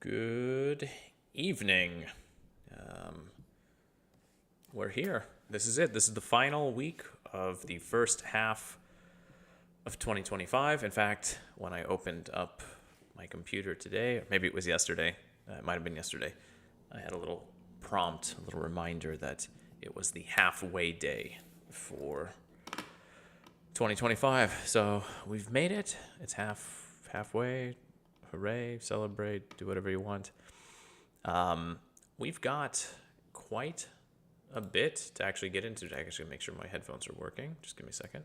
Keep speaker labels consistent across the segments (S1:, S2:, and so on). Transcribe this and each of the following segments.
S1: Good evening. We're here. This is it. This is the final week of the first half of 2025. In fact, when I opened up my computer today, or maybe it was yesterday, it might have been yesterday, I had a little prompt, a little reminder that it was the halfway day for 2025. So we've made it. It's halfway. Hooray, celebrate, do whatever you want. We've got quite a bit to actually get into. I actually make sure my headphones are working. Just give me a second.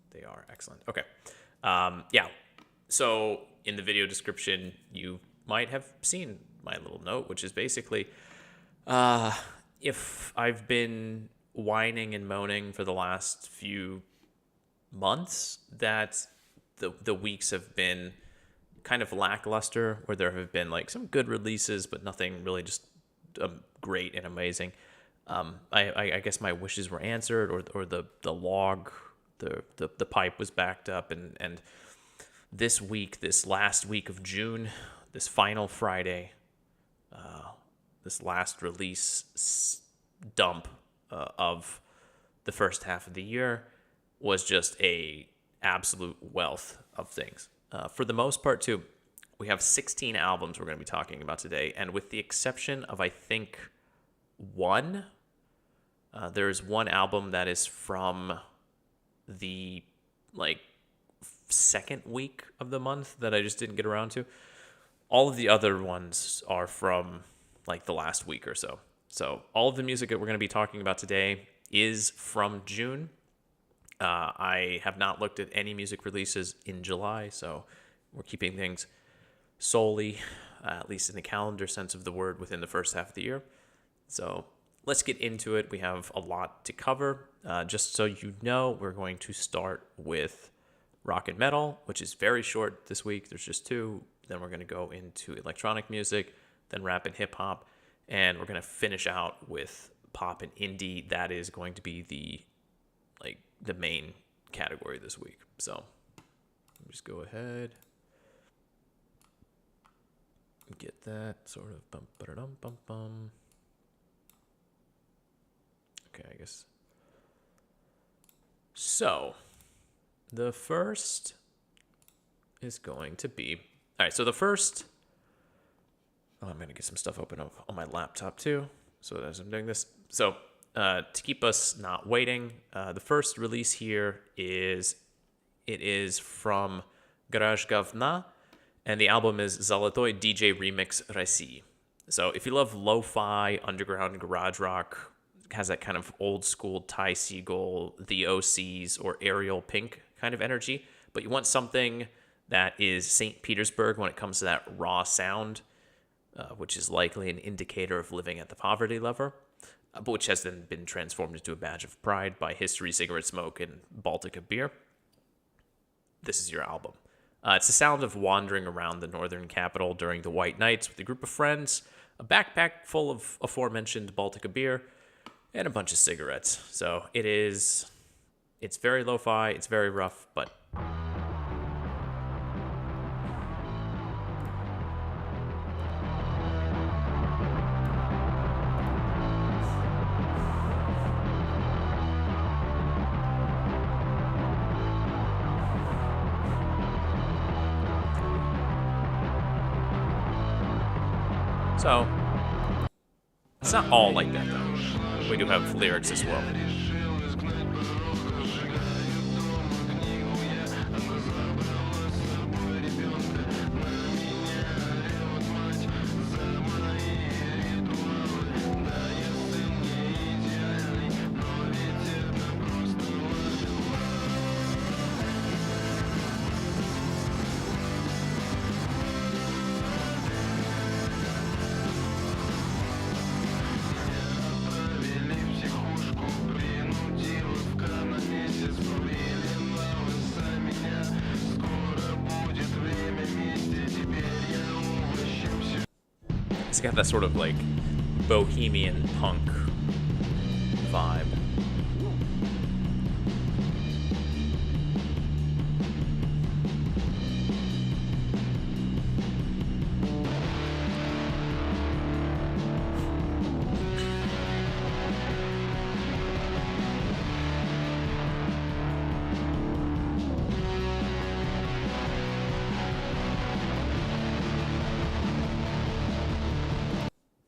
S1: They are excellent. Okay. Yeah. So in the video description, you might have seen my little note, which is basically, if I've been whining and moaning for the last few months that the weeks have been kind of lackluster, where there have been like some good releases, but nothing really just great and amazing. I guess my wishes were answered, or the log, the pipe was backed up, and this week, this last week of June, this final Friday, this last release dump of the first half of the year was just a absolute wealth of things. For the most part, too, we have 16 albums we're going to be talking about today, and with the exception of, I think, one, there's one album that is from the, second week of the month that I just didn't get around to. All of the other ones are from, the last week or so. So all of the music that we're going to be talking about today is from June. I have not looked at any music releases in July, so we're keeping things solely, at least in the calendar sense of the word, within the first half of the year. So let's get into it. We have a lot to cover. Just so you know, we're going to start with rock and metal, which is very short this week. There's just two. Then we're going to go into electronic music, then rap and hip hop, and we're going to finish out with pop and indie. That is going to be the main category this week. So let me just go ahead and get that sort of bum. Okay, I guess. So the first is going to be, all right, so the first, I'm going to get some stuff open up on my laptop too. So as I'm doing this, so to keep us not waiting, the first release here is from Garage, Говна, and the album is Zolотой DJ Remix России. So if you love lo-fi, underground garage rock, has that kind of old school Ty Segall, the OCs, or Ariel Pink kind of energy, but you want something that is St. Petersburg when it comes to that raw sound, which is likely an indicator of living at the poverty level, but which has then been transformed into a badge of pride by history, cigarette smoke, and Baltica beer. This is your album. It's the sound of wandering around the northern capital during the white nights with a group of friends, a backpack full of aforementioned Baltica beer, and a bunch of cigarettes. So it's very lo-fi, it's very rough, but so it's not all like that, though. We do have lyrics as well. It's got that sort of bohemian punk vibe.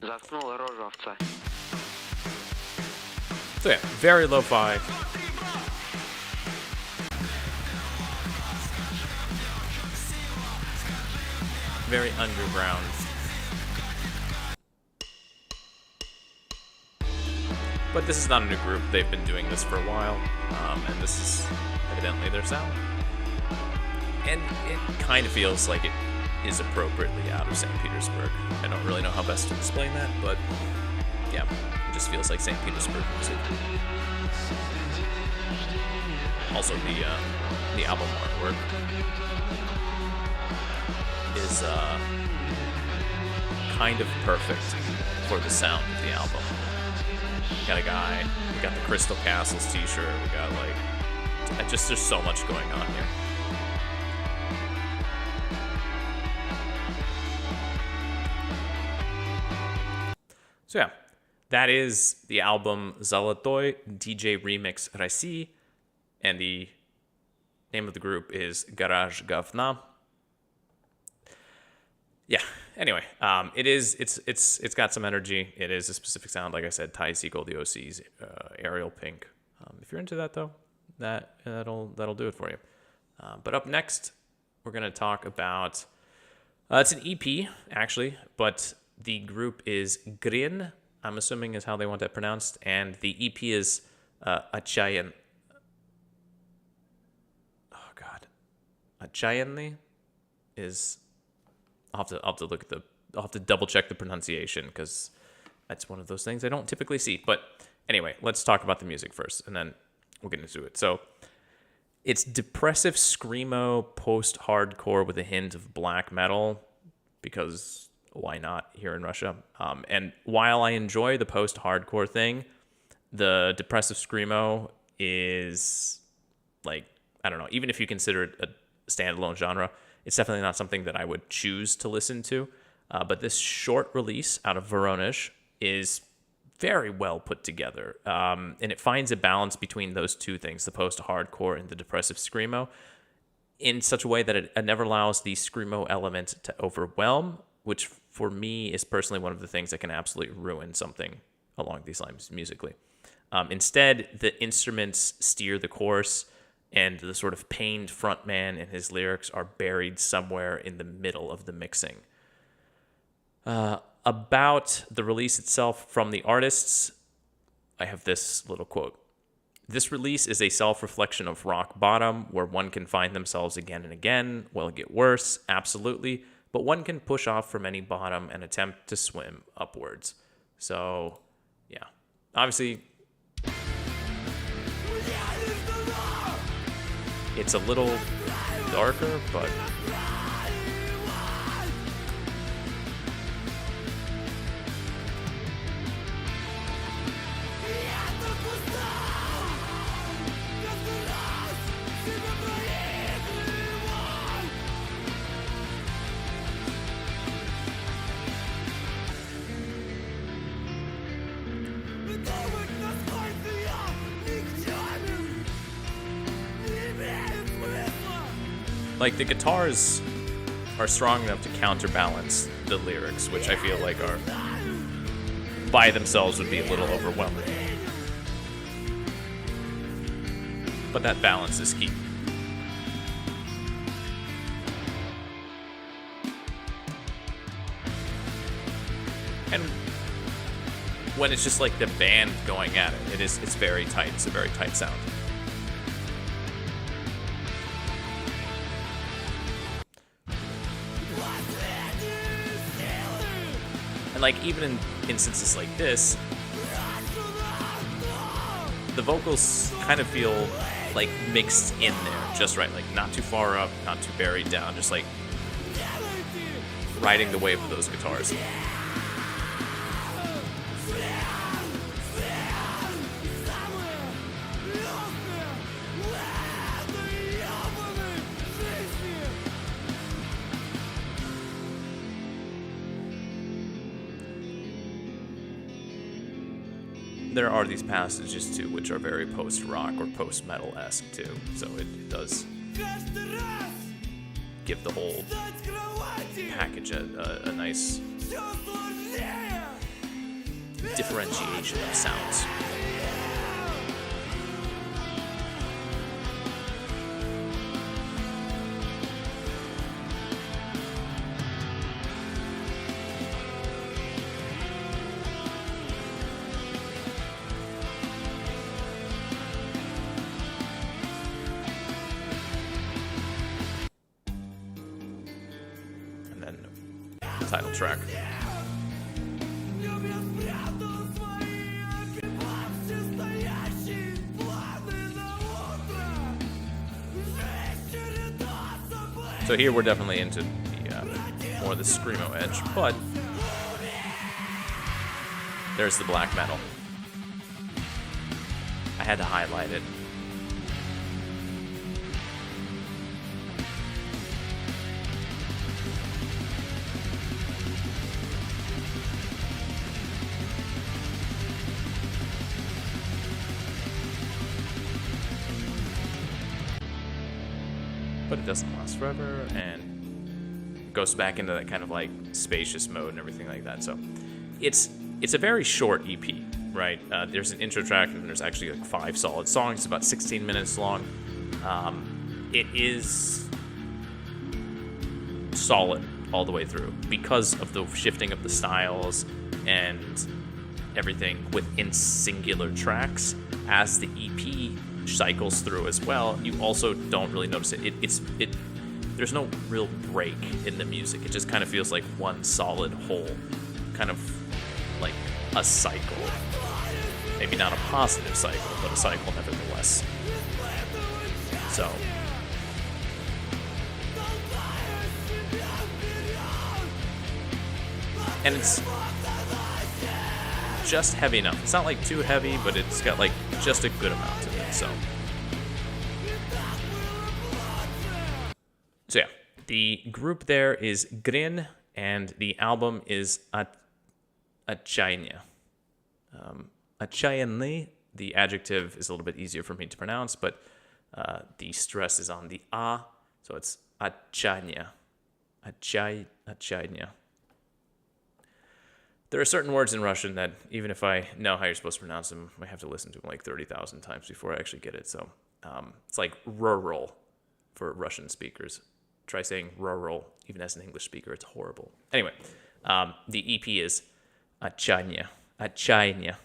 S2: Заткнула рожу овца.
S1: So yeah, very lo-fi. Very underground. But this is not a new group. They've been doing this for a while, and this is evidently their sound. And it kind of feels like it is appropriately out of St. Petersburg. I don't really know how best to explain that, but yeah, it just feels like St. Petersburg music. Also, the album artwork is kind of perfect for the sound of the album. We got a guy, we got the Crystal Castles t-shirt, we got like, just there's so much going on here. So yeah, that is the album Zolotoi DJ Remix России, and the name of the group is Garaj, Говна. Yeah. Anyway, it's got some energy. It is a specific sound, like I said, Ty Sequel, the OC's Aerial Pink. If you're into that though, that'll do it for you. But up next, we're gonna talk about it's an EP actually, but the group is ГРИН, I'm assuming is how they want that pronounced, and the EP is Отчаяние. Oh God, Отчаяние is. I'll have to double check the pronunciation because that's one of those things I don't typically see. But anyway, let's talk about the music first, and then we'll get into it. So it's depressive screamo post-hardcore with a hint of black metal, because why not here in Russia? And while I enjoy the post-hardcore thing, the depressive screamo is like, I don't know, even if you consider it a standalone genre, it's definitely not something that I would choose to listen to. But this short release out of Voronezh is very well put together. And it finds a balance between those two things, the post-hardcore and the depressive screamo, in such a way that it never allows the screamo element to overwhelm, which for me is personally one of the things that can absolutely ruin something along these lines musically. Instead, the instruments steer the course, and the sort of pained frontman and his lyrics are buried somewhere in the middle of the mixing. About the release itself from the artists, I have this little quote. This release is a self-reflection of rock bottom, where one can find themselves again and again. Will it get worse? Absolutely. But one can push off from any bottom and attempt to swim upwards. So, yeah. Obviously, it's a little darker, but like the guitars are strong enough to counterbalance the lyrics, which I feel like are by themselves would be a little overwhelming. But that balance is key. And when it's just like the band going at it, it's very tight. It's a very tight sound. And like even in instances like this, the vocals kind of feel like mixed in there, just right, like not too far up, not too buried down, just like riding the wave of those guitars. There are these passages too, which are very post-rock or post-metal-esque too, so it does give the whole package a nice differentiation of sounds. And then the title track. So here we're definitely into the more the screamo edge, but there's the black metal. I had to highlight it. But it doesn't last forever, and goes back into that kind of like spacious mode and everything like that. So it's a very short EP, right? There's an intro track, and there's actually like 5 solid songs. It's about 16 minutes long. It is solid all the way through because of the shifting of the styles and everything within singular tracks. As the EP cycles through as well, you also don't really notice it. There's no real break in the music. It just kind of feels like one solid whole, kind of like a cycle. Maybe not a positive cycle, but a cycle nevertheless. So and it's just heavy enough. It's not like too heavy, but it's got like just a good amount of it. So yeah, the group there is ГРИН, and the album is Отчаяние. Отчаянный, the adjective is a little bit easier for me to pronounce, but the stress is on the a, so it's Отчаяние. Отчаяние. There are certain words in Russian that, even if I know how you're supposed to pronounce them, I have to listen to them like 30,000 times before I actually get it. So it's like rural for Russian speakers. Try saying rural, even as an English speaker, it's horrible. Anyway, the EP is Отчаяние. Отчаяние.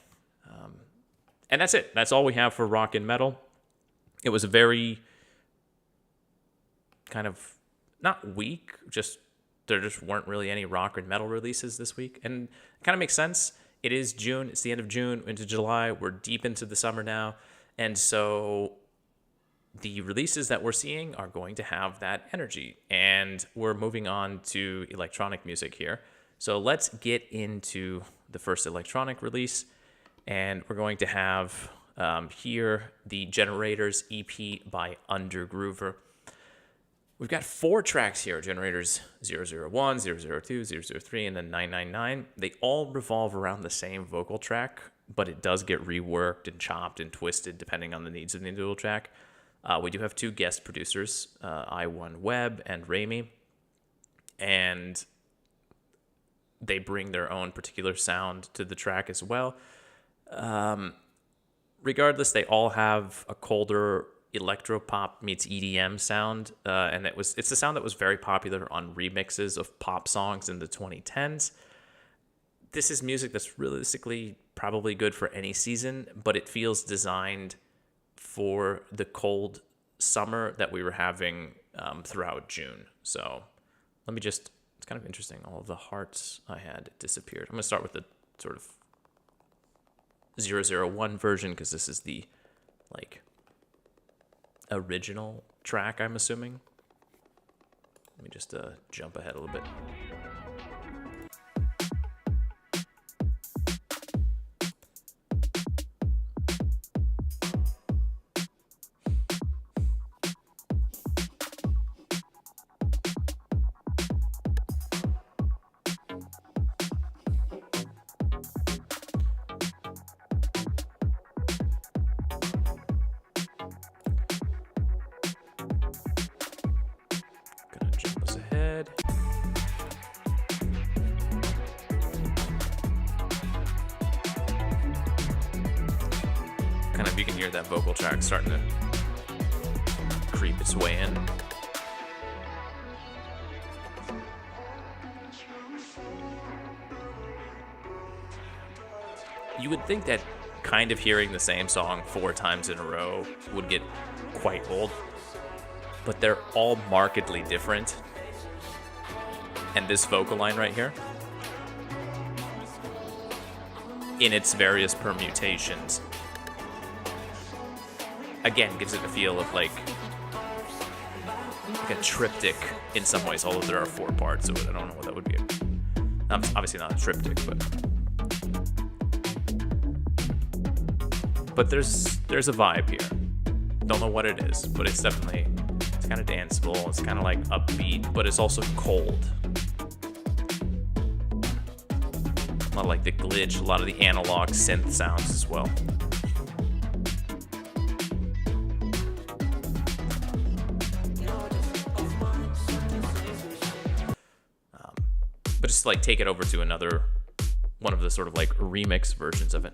S1: And that's it. That's all we have for rock and metal. It was a very kind of, not weak, just there just weren't really any rock and metal releases this week. And it kind of makes sense. It is June. It's the end of June into July. We're deep into the summer now. And so the releases that we're seeing are going to have that energy. And we're moving on to electronic music here. So let's get into the first electronic release. And we're going to have here the Generators EP by UNDERGROOVER. We've got 4 tracks here, Generators 001, 002, 003, and then 999. They all revolve around the same vocal track, but it does get reworked and chopped and twisted depending on the needs of the individual track. We do have 2 guest producers, I1 Webb and Rami, and they bring their own particular sound to the track as well. Regardless, they all have a colder electropop meets EDM sound, and it's a sound that was very popular on remixes of pop songs in the 2010s. This is music that's realistically probably good for any season, but it feels designed for the cold summer that we were having throughout June. So let me just, it's kind of interesting. All of the hearts I had disappeared. I'm going to start with the sort of 001 version, because this is the like original track, I'm assuming. Let me just jump ahead a little bit. that vocal track starting to creep its way in. You would think that kind of hearing the same song 4 times in a row would get quite old, but they're all markedly different. And this vocal line right here, in its various permutations, again gives it a feel of like a triptych in some ways, although there are 4 parts, so I don't know what that would be. Obviously not a triptych, but there's a vibe here. Don't know what it is, but it's definitely, it's kind of danceable. It's kind of like upbeat, but it's also cold. A lot of like the glitch, a lot of the analog synth sounds as well. But just like take it over to another one of the sort of like remix versions of it.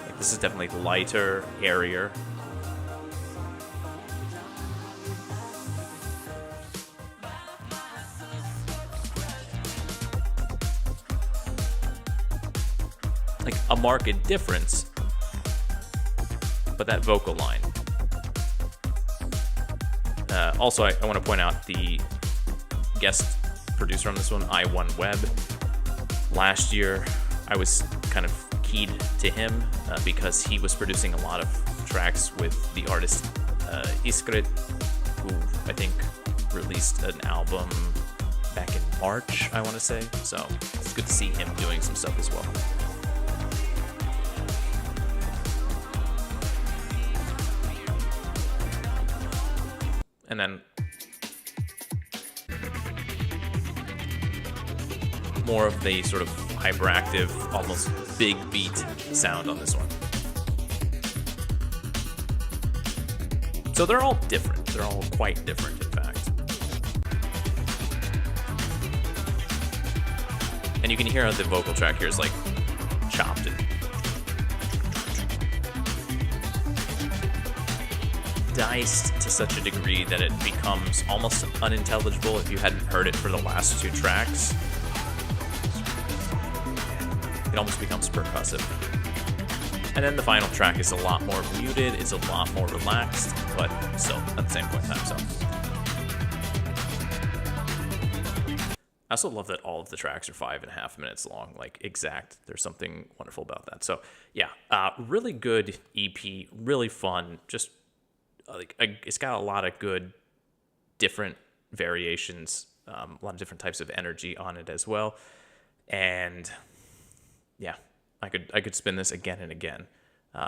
S1: Like this is definitely lighter, airier. Like a marked difference, but that vocal line. Also, I want to point out the guest producer on this one, I1Web. Last year, I was kind of keyed to him because he was producing a lot of tracks with the artist ishome, who I think released an album back in March, I want to say. So it's good to see him doing some stuff as well. And then more of the sort of hyperactive, almost big beat sound on this one. So they're all different. They're all quite different, in fact. And you can hear how the vocal track here is like chopped and diced to such a degree that it becomes almost unintelligible if you hadn't heard it for the last 2 tracks. It almost becomes percussive. And then the final track is a lot more muted, it's a lot more relaxed, but still at the same point in time. So I also love that all of the tracks are 5.5 minutes long, like exact. There's something wonderful about that. So yeah, really good EP, really fun. Just it's got a lot of good different variations, a lot of different types of energy on it as well. And yeah, I could spin this again and again.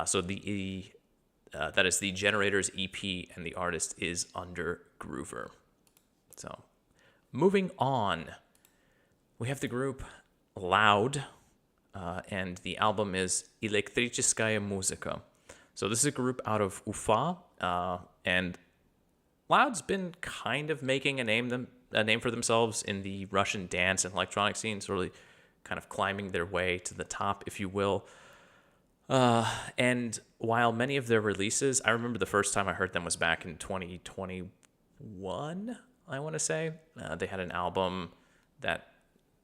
S1: So that is the Generators EP, and the artist is UNDERGROOVER. So moving on, we have the group LAUD, and the album is Электрическая Muzika. So this is a group out of Ufa, and LAUD's been kind of making a name for themselves in the Russian dance and electronic scenes, really kind of climbing their way to the top, if you will. And while many of their releases, I remember the first time I heard them was back in 2021, I want to say. They had an album that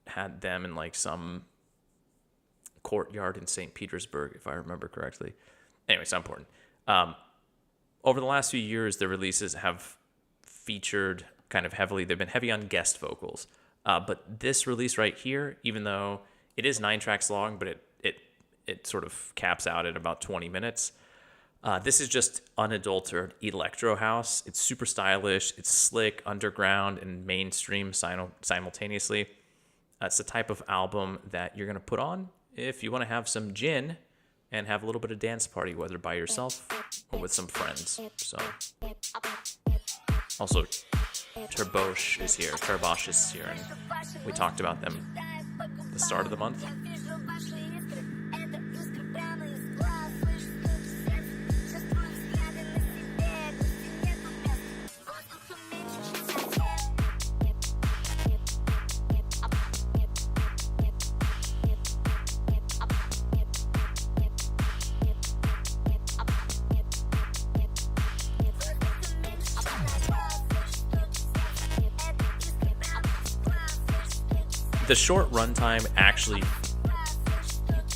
S1: had them in like some courtyard in St. Petersburg, if I remember correctly. Anyway, it's not important. Over the last few years, their releases have featured kind of heavily. They've been heavy on guest vocals. But this release right here, even though it is 9 tracks long, but it sort of caps out at about 20 minutes. This is just unadulterated electro house. It's super stylish. It's slick, underground, and mainstream simultaneously. It's the type of album that you're going to put on if you want to have some gin and have a little bit of dance party, whether by yourself or with some friends. So, also, Turbosh is here, and we talked about them at the start of the month. the short runtime actually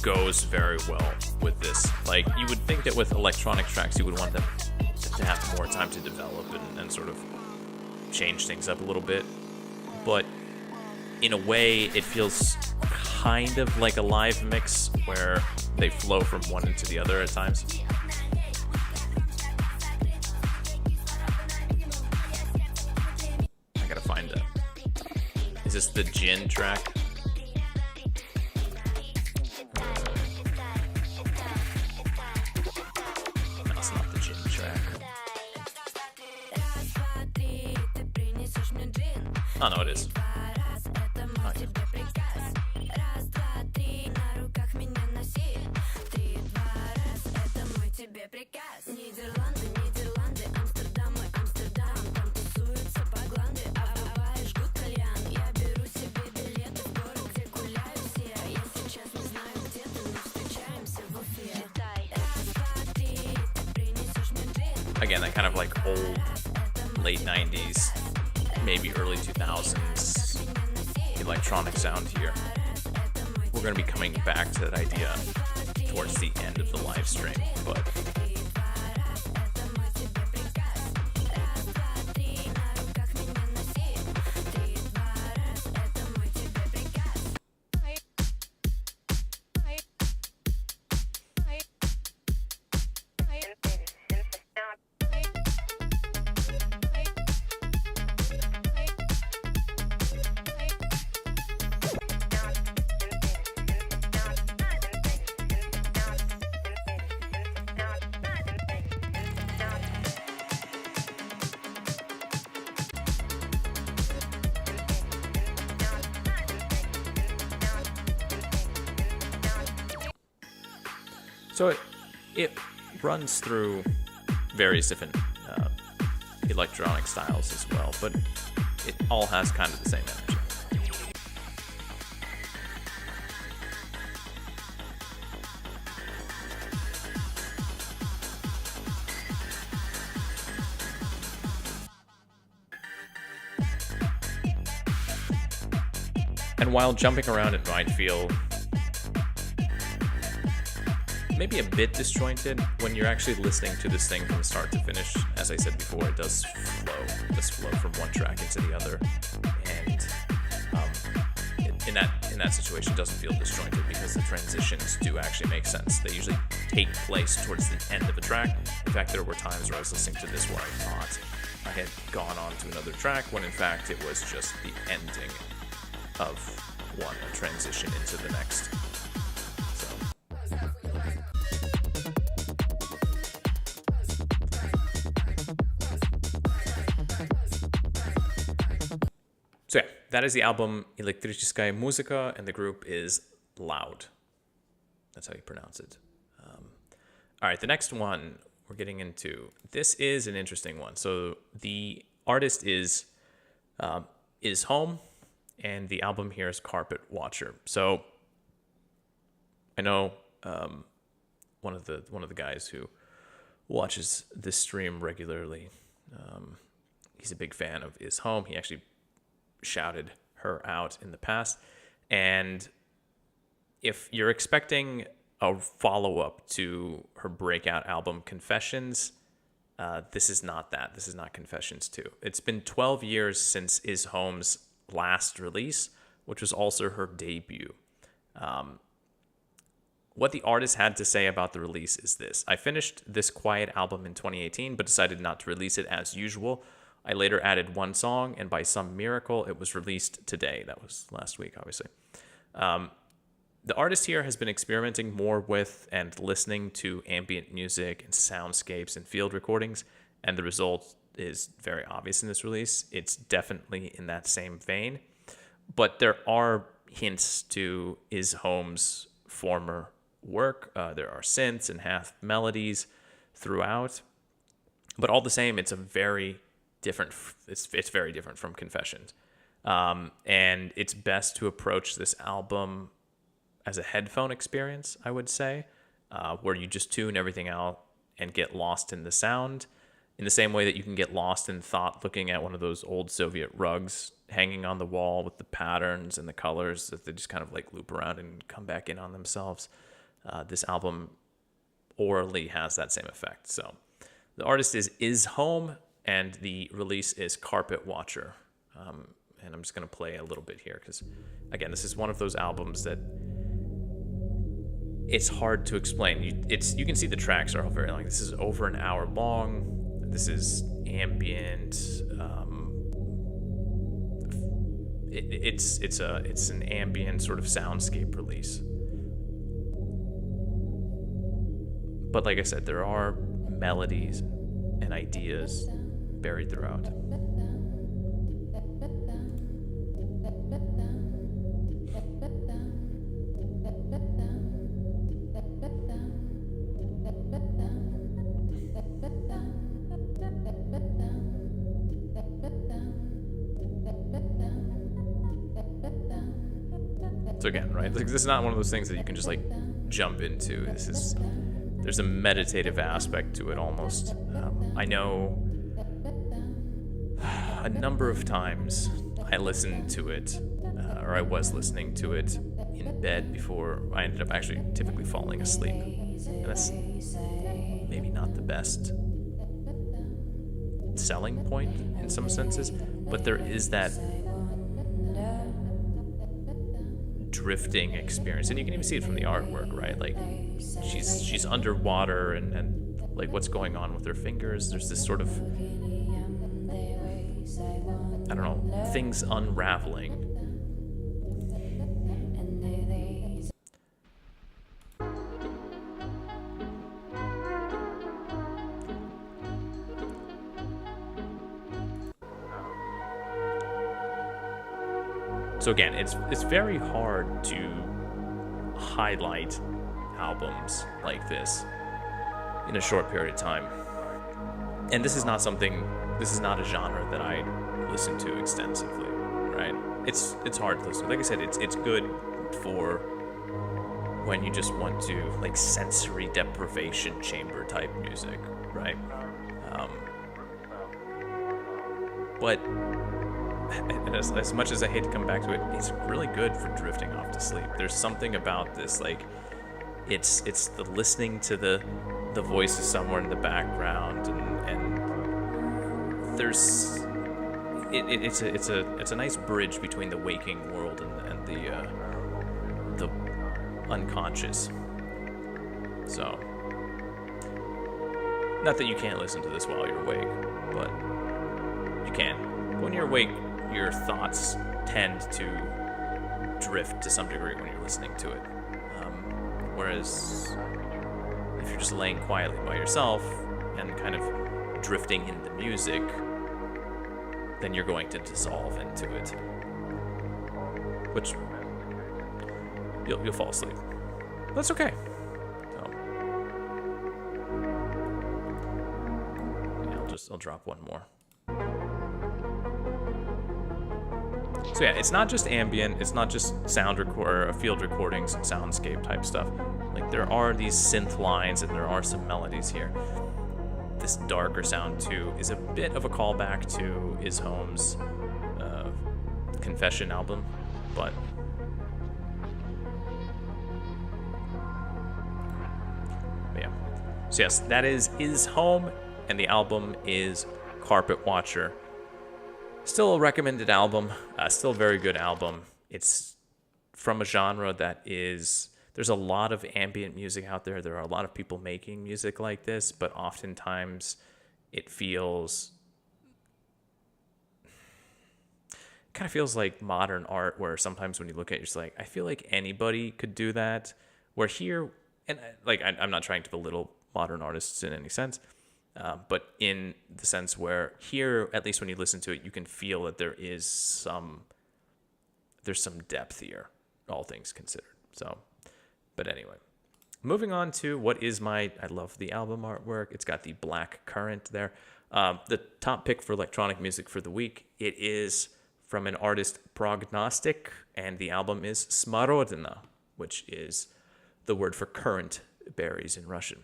S1: goes very well with this. Like, you would think that with electronic tracks, you would want them to have more time to develop and sort of change things up a little bit. But in a way, it feels kind of like a live mix where they flow from one into the other at times. I gotta find it. Is this the Jin track? No, it's not the Jin track. Oh, no, it is. Oh, yeah. Again, that kind of like old, late 90s, maybe early 2000s electronic sound here. We're going to be coming back to that idea towards the end of the live stream, but so it runs through various different electronic styles as well, but it all has kind of the same energy. And while jumping around, it might feel maybe a bit disjointed. When you're actually listening to this thing from start to finish, as I said before, it does flow from one track into the other, and in that situation, it doesn't feel disjointed because the transitions do actually make sense. They usually take place towards the end of a track. In fact, there were times where I was listening to this where I thought I had gone on to another track, when in fact it was just the ending of one, a transition into the next. So yeah, that is the album Электрическая, Muzıka, and the group is ЛАУД. That's how you pronounce it. All right, the next one we're getting into, this is an interesting one. So the artist is ishome, and the album here is Carpet Watcher. So I know one of the guys who watches this stream regularly. He's a big fan of ishome. He actually shouted her out in the past, and if you're expecting a follow-up to her breakout album Confessions, this is not that. This is not Confessions 2. It's been 12 years since ishome's last release, which was also her debut. What the artist had to say about the release is this: I finished this quiet album in 2018, but decided not to release it as usual. I later added one song, and by some miracle, it was released today. That was last week, obviously. The artist here has been experimenting more with and listening to ambient music and soundscapes and field recordings, and the result is very obvious in this release. It's definitely in that same vein, but there are hints to ishome's former work. There are synths and half melodies throughout, but all the same, it's a very different. It's very different from Confessions, and it's best to approach this album as a headphone experience, I would say, where you just tune everything out and get lost in the sound. in the same way that you can get lost in thought looking at one of those old Soviet rugs hanging on the wall with the patterns and the colors that they just kind of like loop around and come back in on themselves. This album orally has that same effect. So the artist is ishome, and the release is Carpet Watcher. And I'm just going to play a little bit here because, again, this is one of those albums that it's hard to explain. You can see the tracks are all very long. This is over an hour long. This is ambient. It's an ambient sort of soundscape release. But like I said, there are melodies and ideas buried throughout. So again, right? Like, this is not one of those things that you can just like jump into. There's a meditative aspect to it almost. I know a number of times I listened to it, or I was listening to it in bed before I ended up actually typically falling asleep. And that's maybe not the best selling point in some senses, but there is that drifting experience, and you can even see it from the artwork, right? Like she's underwater and like what's going on with her fingers. There's this sort of, I don't know, things unraveling. So again, it's very hard to highlight albums like this in a short period of time. And this is not a genre that I listen to extensively, right? It's hard to listen to. Like I said, it's good for when you just want to, like, sensory deprivation chamber type music, right? But as much as I hate to come back to it, it's really good for drifting off to sleep. There's something about this, like, it's the listening to the voices somewhere in the background, and there's it's a nice bridge between the waking world and the unconscious. So, not that you can't listen to this while you're awake, but you can. When you're awake, your thoughts tend to drift to some degree when you're listening to it. Whereas if you're just laying quietly by yourself and kind of drifting into music, then you're going to dissolve into it, which you'll fall asleep. That's okay. So, yeah, I'll drop one more. So yeah, it's not just ambient, it's not just field recordings, soundscape type stuff. Like, there are these synth lines and there are some melodies here. This darker sound too is a bit of a callback to ishome's Confession album, but yeah. So yes, that is ishome, and the album is Carpet Watcher. Still a recommended album, still a very good album. It's from a genre that is, there's a lot of ambient music out there. There are a lot of people making music like this, but oftentimes it kind of feels like modern art, where sometimes when you look at it, you're just like, I feel like anybody could do that. Where here, and like, I'm not trying to belittle modern artists in any sense, but in the sense where here, at least when you listen to it, you can feel that there's some depth here, all things considered. So, but anyway, moving on to I love the album artwork. It's got the black current there. The top pick for electronic music for the week, it is from an artist, Prognostiq, and the album is Smorodina, which is the word for currant berries in Russian.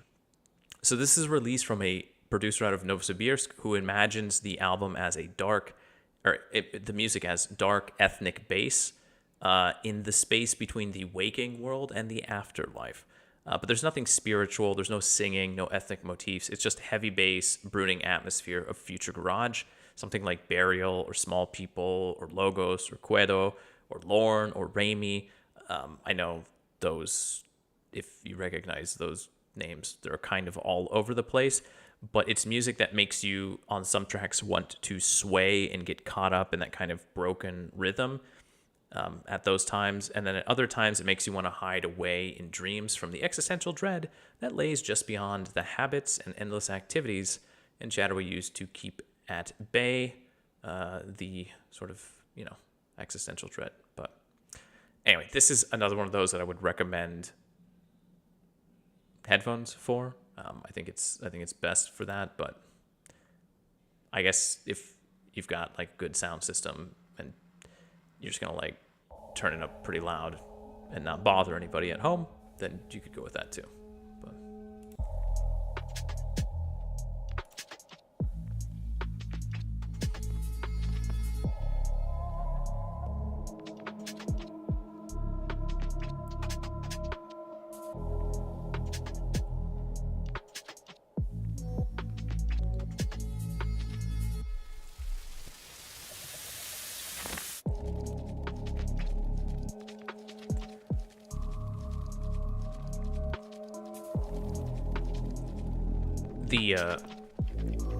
S1: So this is released from a producer out of Novosibirsk who imagines the album as a dark, the music as dark ethnic bass in the space between the waking world and the afterlife. But there's nothing spiritual, there's no singing, no ethnic motifs. It's just heavy bass, brooding atmosphere of future garage, something like Burial or Small People or Logos or Quedo or Lorne or Raimi. I know those, if you recognize those names, they're kind of all over the place, but it's music that makes you, on some tracks, want to sway and get caught up in that kind of broken rhythm at those times, and then at other times it makes you want to hide away in dreams from the existential dread that lays just beyond the habits and endless activities and shadowy use to keep at bay the sort of, existential dread. But anyway, this is another one of those that I would recommend headphones for. I think it's best for that, but I guess if you've got like a good sound system and you're just gonna like turn it up pretty loud and not bother anybody at home, then you could go with that too. But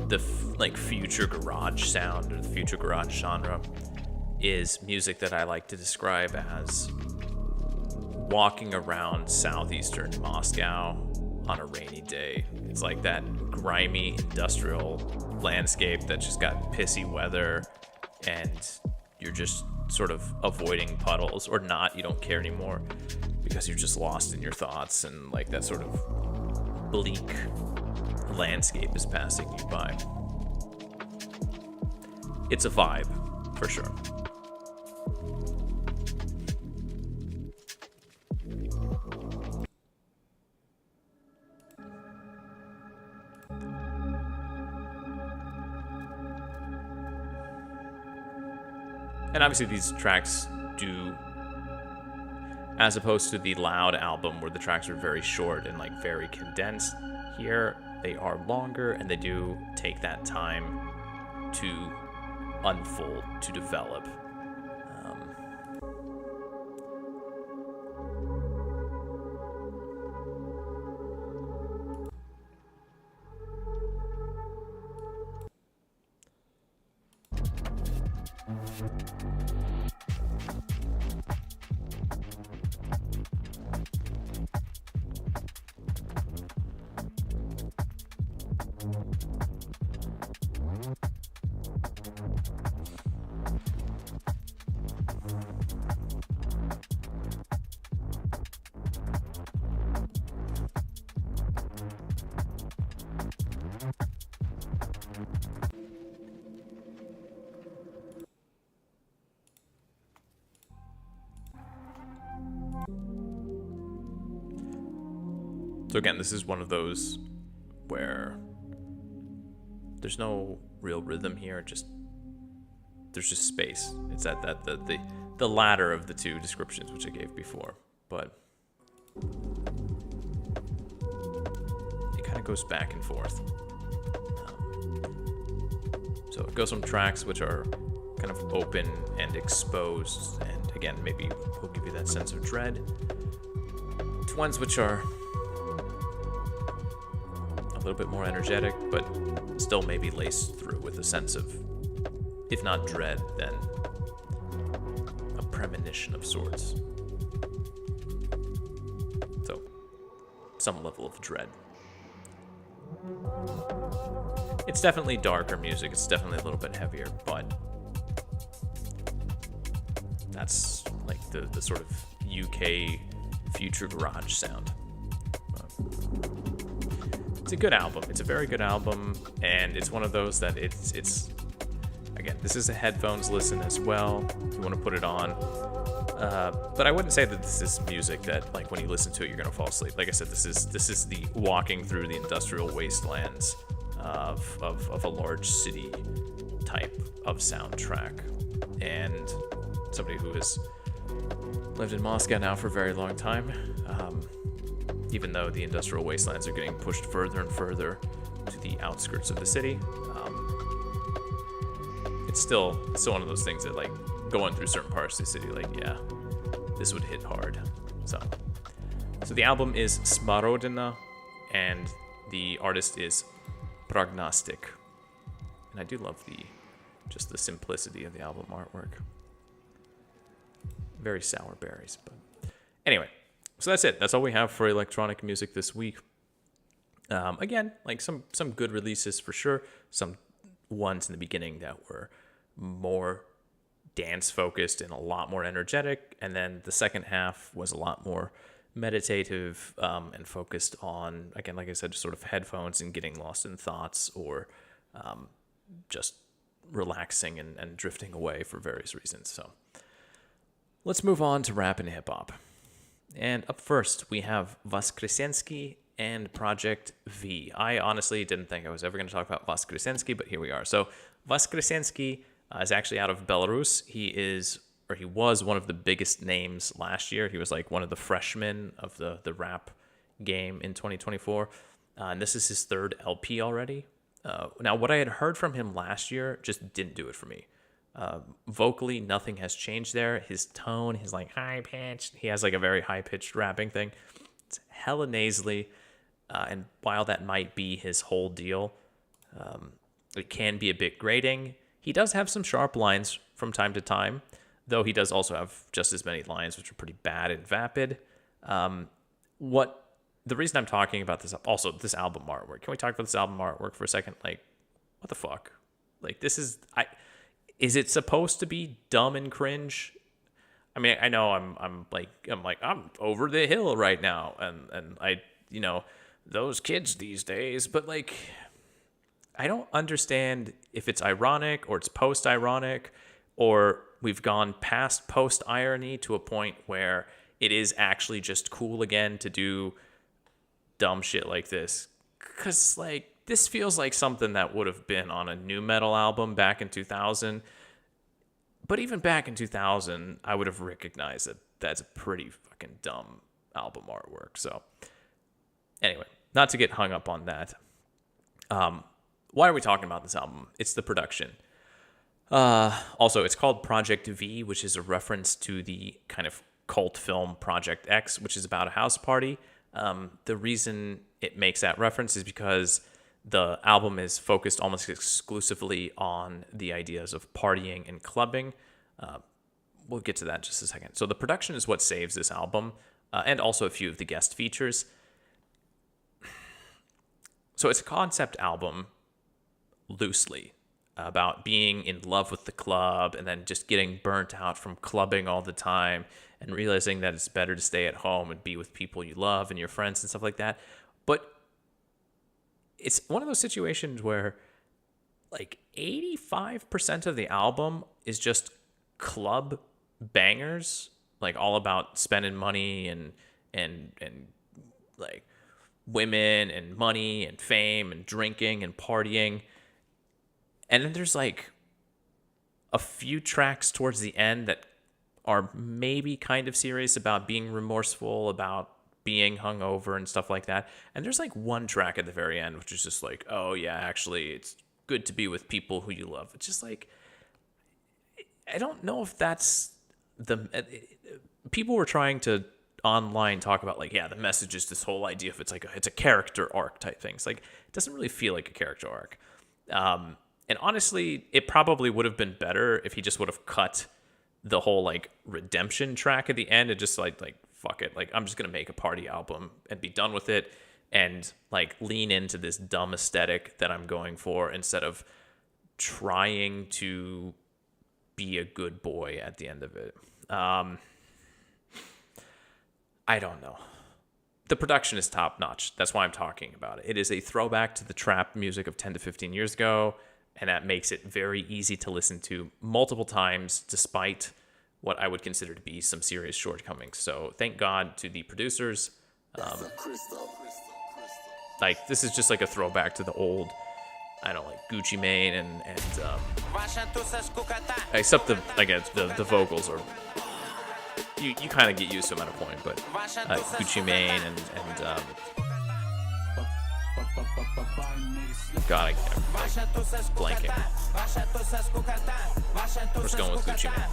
S1: the like future garage sound or the future garage genre is music that I like to describe as walking around southeastern Moscow on a rainy day. It's like that grimy industrial landscape that just got pissy weather and you're just sort of avoiding puddles, or not, you don't care anymore because you're just lost in your thoughts, and like that sort of bleak landscape is passing you by. It's a vibe, for sure. And obviously these tracks do, as opposed to the Loud album where the tracks are very short and like very condensed, here they are longer and they do take that time to unfold, to develop. So again, this is one of those where there's no real rhythm here. There's just space. It's at the latter of the two descriptions which I gave before, but it kind of goes back and forth. So it goes from tracks which are kind of open and exposed, and again, maybe will give you that sense of dread, to ones which are a little bit more energetic, but still maybe laced through with a sense of, if not dread, then a premonition of sorts. So, some level of dread. It's definitely darker music, it's definitely a little bit heavier, but that's like the sort of UK future garage sound. It's a good album. It's a very good album, and it's one of those that it's again, this is a headphones listen as well. You want to put it on, but I wouldn't say that this is music that like when you listen to it you're gonna fall asleep. Like I said, this is the walking through the industrial wastelands of a large city type of soundtrack. And somebody who has lived in Moscow now for a very long time, even though the industrial wastelands are getting pushed further and further to the outskirts of the city, it's still one of those things that, like, going through certain parts of the city, like, yeah, this would hit hard. So the album is Smorodina, and the artist is Prognostiq. And I do love just the simplicity of the album artwork. Very sour berries, but anyway, so that's it. That's all we have for electronic music this week. Again, like some good releases for sure. Some ones in the beginning that were more dance focused and a lot more energetic, and then the second half was a lot more meditative and focused on, again, like I said, just sort of headphones and getting lost in thoughts, or just relaxing and drifting away for various reasons. So let's move on to rap and hip hop. And up first, we have Voskresenskii and Project V. I honestly didn't think I was ever going to talk about Voskresenskii, but here we are. So Voskresenskii is actually out of Belarus. He was one of the biggest names last year. He was like one of the freshmen of the rap game in 2024. And this is his third LP already. Now, what I had heard from him last year just didn't do it for me. Vocally, nothing has changed there. His tone, his like high-pitched, he has like a very high-pitched rapping thing. It's hella nasally. And while that might be his whole deal, it can be a bit grating. He does have some sharp lines from time to time, though he does also have just as many lines which are pretty bad and vapid. The reason I'm talking about this, also this album artwork. Can we talk about this album artwork for a second? Like, what the fuck? Like, is it supposed to be dumb and cringe? I mean, I know I'm over the hill right now, and I, those kids these days, but like, I don't understand if it's ironic or it's post-ironic, or we've gone past post-irony to a point where it is actually just cool again to do dumb shit like this. Because, like, this feels like something that would have been on a nu metal album back in 2000. But even back in 2000, I would have recognized that that's a pretty fucking dumb album artwork. So, anyway, not to get hung up on that. Why are we talking about this album? It's the production. Also, it's called Project V, which is a reference to the kind of cult film Project X, which is about a house party. The reason it makes that reference is because the album is focused almost exclusively on the ideas of partying and clubbing. We'll get to that in just a second. So the production is what saves this album, and also a few of the guest features. So it's a concept album, loosely, about being in love with the club and then just getting burnt out from clubbing all the time and realizing that it's better to stay at home and be with people you love and your friends and stuff like that. But it's one of those situations where like 85% of the album is just club bangers, like all about spending money and like women and money and fame and drinking and partying. And then there's like a few tracks towards the end that are maybe kind of serious about being remorseful, about being hungover and stuff like that. And there's like one track at the very end, which is just like, oh yeah, actually it's good to be with people who you love. It's just like, I don't know if that's people were trying to online talk about like, yeah, the message is this whole idea of it's a character arc type thing. It's like, it doesn't really feel like a character arc. And honestly, it probably would have been better if he just would have cut the whole like redemption track at the end and just like fuck it, like I'm just gonna make a party album and be done with it, and like lean into this dumb aesthetic that I'm going for instead of trying to be a good boy at the end of it. I don't know. The production is top notch. That's why I'm talking about it. It is a throwback to the trap music of 10 to 15 years ago. And that makes it very easy to listen to multiple times, despite what I would consider to be some serious shortcomings. So thank God to the producers. Like, this is just like a throwback to the old I don't like Gucci Mane and except the vocals are you kind of get used to them at a point, but Gucci Mane and God, I'm blanking. We're just going with Gucci Mane.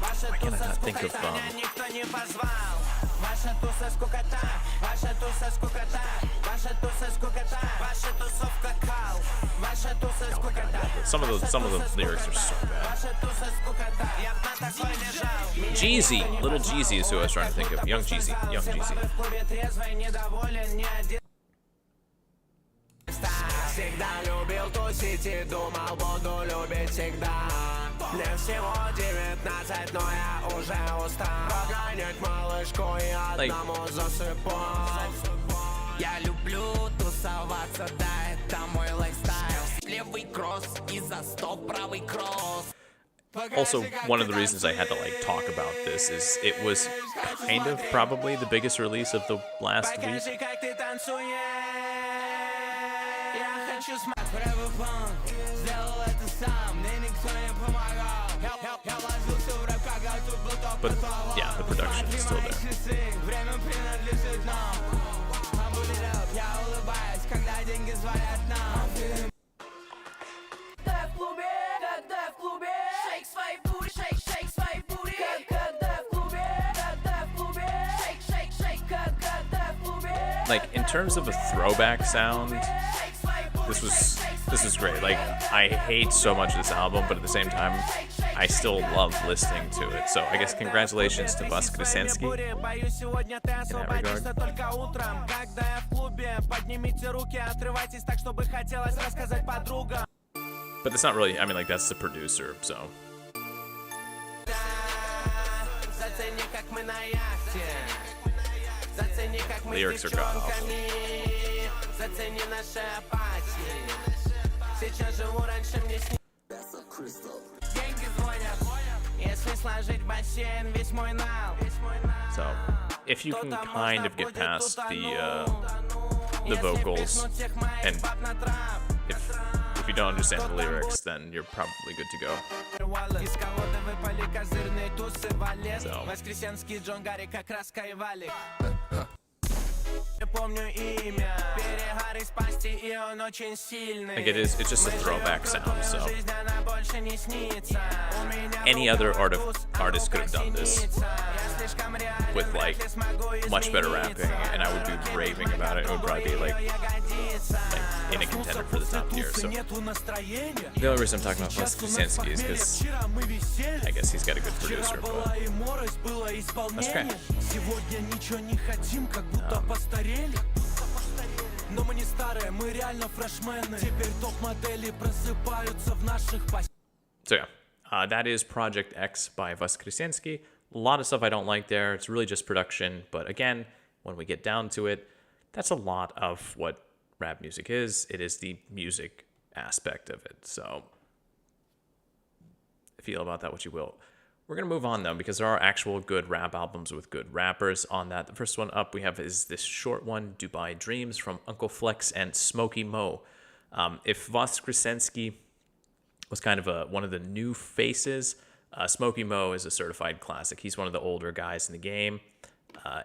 S1: Why can't I not think of some of the lyrics are so bad. Jeezy, Little Jeezy is who I was trying to think of. Young Jeezy. Like, я люблю тусоваться, да, это мой лайфстайл. Левый кросс и за стоп правый кросс. Also, one of the reasons I had to like talk about this is it was kind of probably the biggest release of the last week. But yeah, the production is still there. Like, in terms of a throwback sound, this was great. Like, I hate so much this album, but at the same time, I still love listening to it. So I guess congratulations to Voskresenskii in that regard. But that's not really, I mean, like, that's the producer, so. Lyrics are god awful. So, if you can kind of get past the vocals, and if you don't understand the lyrics, then you're probably good to go. Like it's just a throwback sound, so any other artist could have done this with like much better rapping, and I would be raving about it. It would probably be like in a contender for the top tier. So the only reason I'm talking about Voskresenskii is because I guess he's got a good producer, but that's great. So yeah, that is Project X by Voskresenskii. A lot of stuff I don't like there. It's really just production. But again, when we get down to it, that's a lot of what rap music is. It is the music aspect of it. So feel about that what you will. We're going to move on, though, because there are actual good rap albums with good rappers on that. The first one up we have is this short one, Dubai Dreams, from UncleFlexxx and Smoky Mo. If Voskresenskii was kind of one of the new faces, Smoky Mo is a certified classic. He's one of the older guys in the game,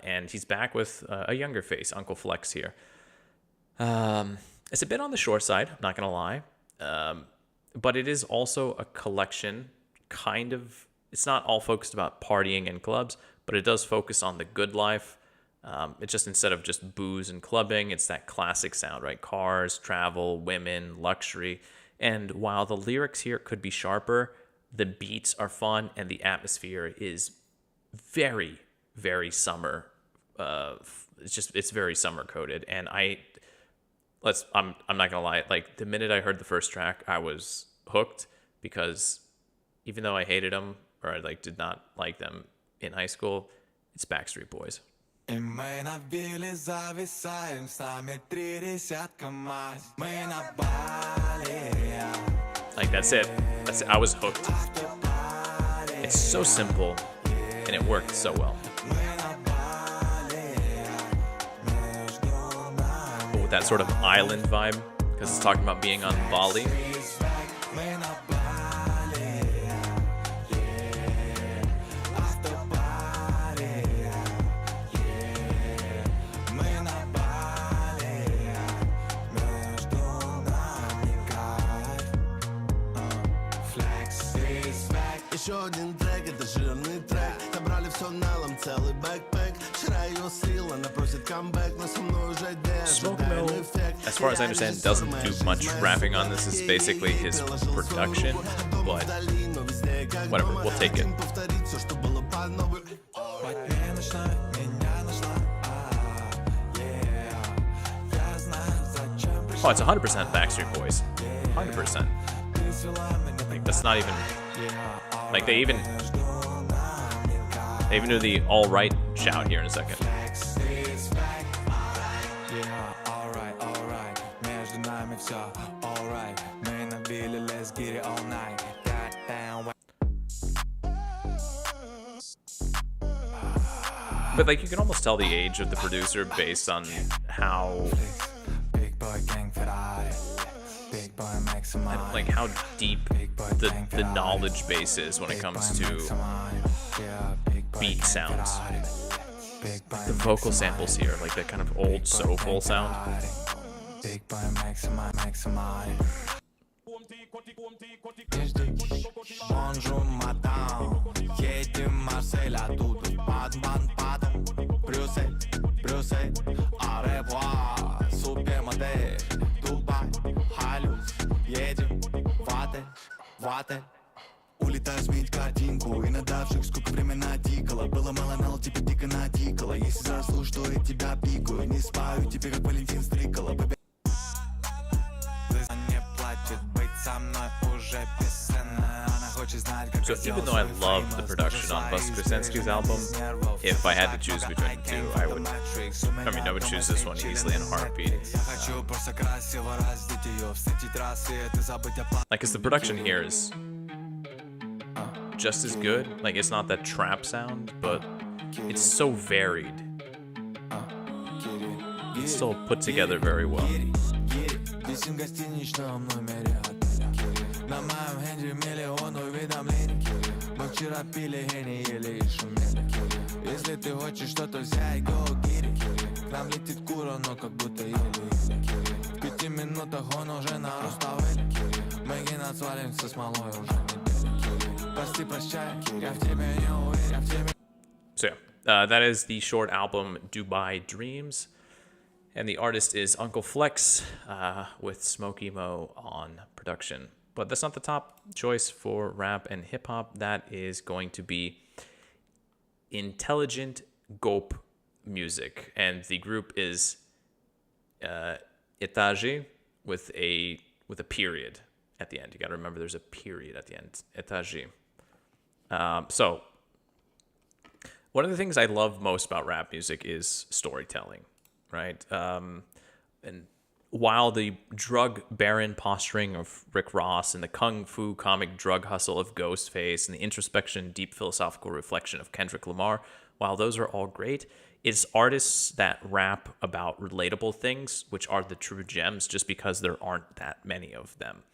S1: and he's back with a younger face, UncleFlexxx here. It's a bit on the short side, I'm not going to lie, but it is also a collection, kind of. It's not all focused about partying and clubs, but it does focus on the good life. It's just instead of just booze and clubbing, it's that classic sound, right? Cars, travel, women, luxury. And while the lyrics here could be sharper, the beats are fun and the atmosphere is very, very summer. It's very summer coded. And I'm not gonna lie, like the minute I heard the first track, I was hooked, because even though I hated them, or I did not like them in high school, it's Backstreet Boys. Like, that's it. I was hooked. It's so simple, and it worked so well. that sort of island vibe, because it's talking about being on Bali.
S2: Еще один трек, это жирный трек. Собрали все налом, целый бэкпэк. Вчера ее слил, она просит камбэк, но со мной уже
S1: Smoki, as far as I understand, doesn't do much rapping on this. This is basically his production, but whatever, we'll take it. Oh, it's 100% Backstreet Boys. 100%. Like, that's not even... Like, they even do the all right shout here in a second. But like, you can almost tell the age of the producer based on how like how deep the knowledge base is when it comes to beat sounds. Like the vocal samples here, like that kind of old soulful sound.
S2: Улетаю сменить картинку и надавших, сколько времена тикало. Было мало, нал, теперь дико натикало. Если заслужу, что я тебя пикаю. Не спаю, тебе как Валентин стрикало. Не платит быть со мной уже бесценно. Она хочет знать, как.
S1: So even though I love the production on Voskresenskii's album, if I had to choose between the two, I would choose this one easily in a heartbeat. Like, cause the production here is just as good. Like, it's not that trap sound, but it's so varied. It's still put together very well.
S2: На моем хенде миллион уведомлений. Мы вчера пили хени, ели и шумели. Если ты хочешь что-то взять, go get it. К нам летит кура, но как будто еле-еле. В 5 минутах он уже на Руставеле. Мы генат свалим со смолой уже неделю. Прости, прощай, я в тебе не уверен, я в тебе.
S1: So yeah, that is the short album Dubai Dreams. And the artist is UncleFlexxx with Smoky Mo on production. But that's not the top choice for rap and hip hop. That is going to be intelligent gop music. And the group is Этажи with a period at the end. You got to remember there's a period at the end. Этажи. So one of the things I love most about rap music is storytelling, right? And while the drug baron posturing of Rick Ross and the kung fu comic drug hustle of Ghostface and the introspection, deep philosophical reflection of Kendrick Lamar, while those are all great, it's artists that rap about relatable things, which are the true gems, just because there aren't that many of them.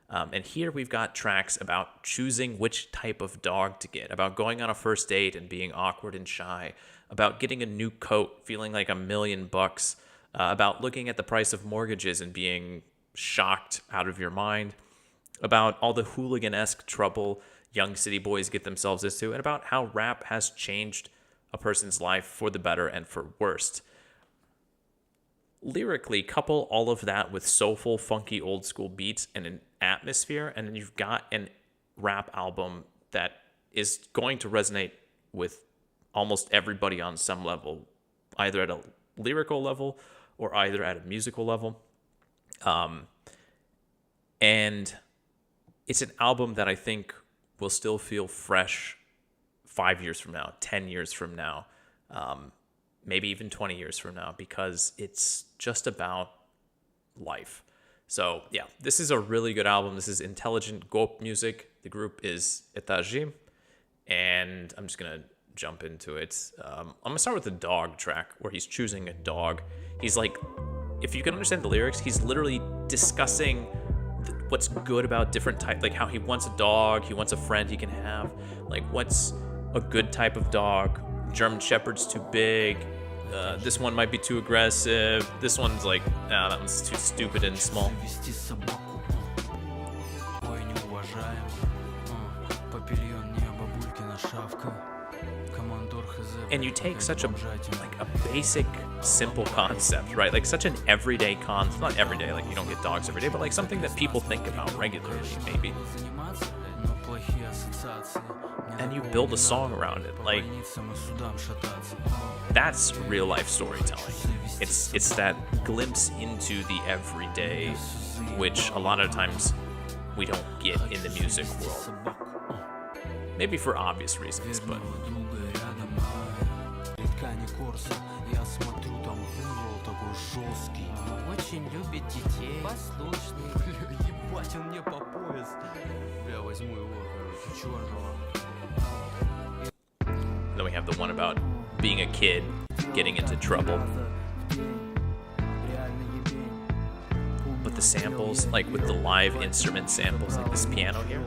S1: And here we've got tracks about choosing which type of dog to get, about going on a first date and being awkward and shy, about getting a new coat, feeling like $1 million, about looking at the price of mortgages and being shocked out of your mind, about all the hooligan-esque trouble young city boys get themselves into, and about how rap has changed a person's life for the better and for worst. Lyrically, couple all of that with soulful, funky, old-school beats and an atmosphere, and then you've got a rap album that is going to resonate with almost everybody on some level, either at a lyrical level or either at a musical level. And it's an album that I think will still feel fresh 5 years from now, 10 years from now, maybe even 20 years from now, because it's just about life. So yeah, this is a really good album. This is intelligent gop music. The group is Этажи, and I'm just gonna jump into it. I'm gonna start with the dog track where he's choosing a dog. He's like if you can understand the lyrics, he's literally discussing what's good about different type, like how he wants a dog, he wants a friend he can have, like what's a good type of dog. German Shepherd's too big. This one might be too aggressive. This one's like, nah, that one's too stupid and small. And you take such a basic, simple concept, right? Like such an everyday concept, not everyday, like you don't get dogs every day, but like something that people think about regularly, maybe. And you build a song around it. Like, that's real life storytelling. It's that glimpse into the everyday, which a lot of times we don't get in the music world. Maybe for obvious reasons, but then we have the one about being a kid getting into trouble. But the samples, like with the live instrument samples, like this piano here.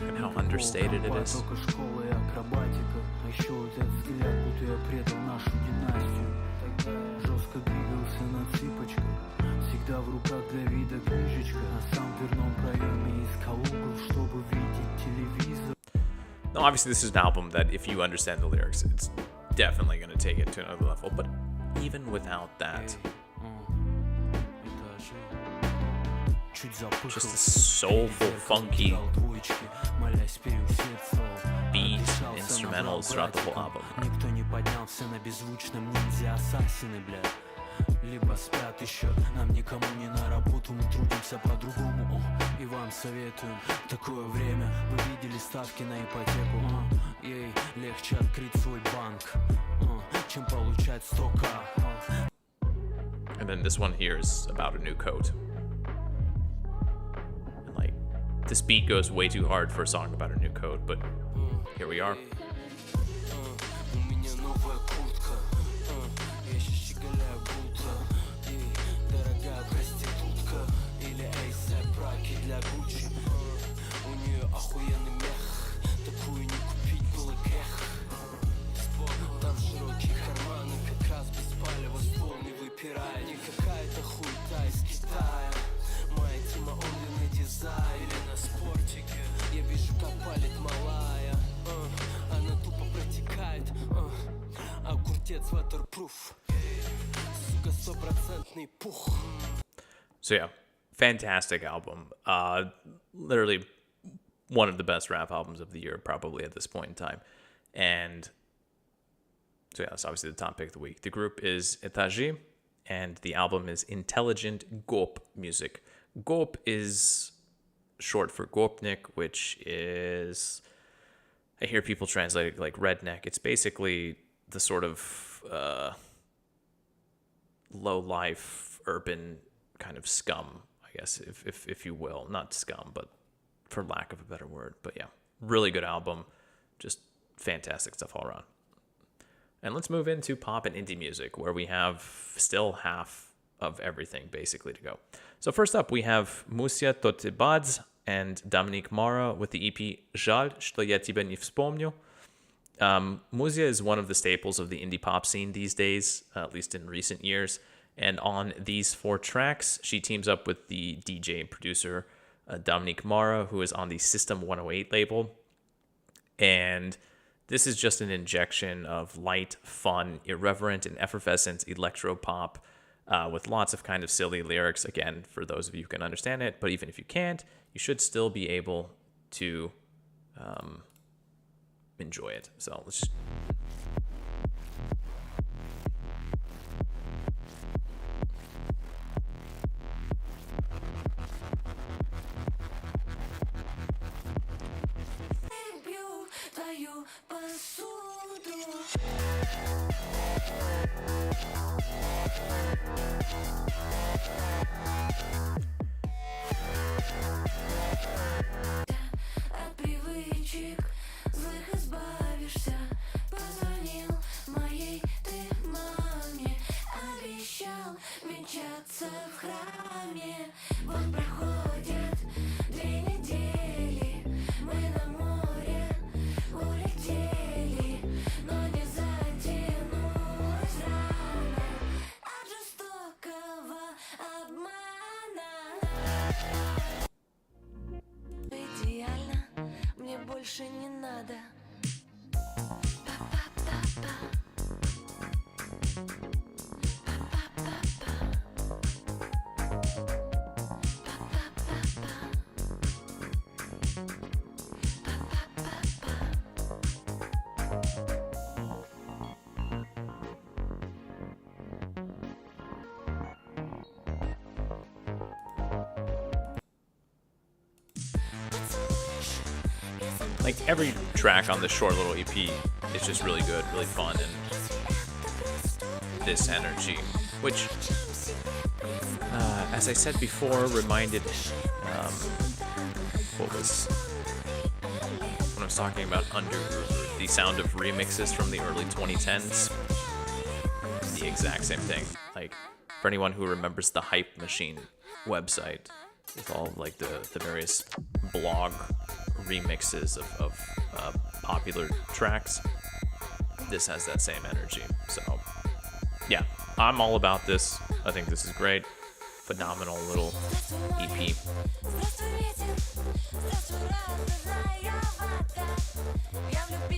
S1: And how understated it is. Now, obviously, this is an album that if you understand the lyrics, it's definitely going to take it to another level. But even without that, just a soulful, funky beat and instrumentals throughout the whole album.
S2: Либо спят еще, нам никому не на работу, мы трудимся по-другому, и вам советуем такое время, вы видели ставки на ипотеку, ей легче открыть свой банк, чем получать 100К.
S1: And then this one here is about a new coat. And like, this beat goes way too hard for a song about a new coat, but here we are. So yeah, fantastic album. Literally one of the best rap albums of the year, probably at this point in time. And so yeah, that's obviously the top pick of the week. The group is Этажи, and the album is Intelligent Gop Music. Gop is short for Gopnik, which is, I hear people translate it like redneck. It's basically the sort of low-life, urban kind of scum, I guess, if you will. Not scum, but for lack of a better word. But yeah, really good album. Just fantastic stuff all around. And let's move into pop and indie music, where we have still half of everything basically to go. So first up, we have Musia Totibadz and Dominique Mara with the EP Жаль, тебя, вспомню. Musia is one of the staples of the indie pop scene these days, at least in recent years. And on these 4 tracks, she teams up with the DJ and producer Dominique Mara, who is on the System 108 label. And this is just an injection of light, fun, irreverent, and effervescent electro pop with lots of kind of silly lyrics. Again, for those of you who can understand it, but even if you can't, you should still be able to enjoy it. So let's just... like every track on this short little EP is just really good, really fun, and this energy, which, as I said before, reminded what was when I was talking about UNDERGROOVER, the sound of remixes from the early 2010s. The exact same thing. Like, for anyone who remembers the Hype Machine website with all like the various blog remixes of popular tracks, this has that same energy. So yeah, I'm all about this. I think this is great. Phenomenal little EP.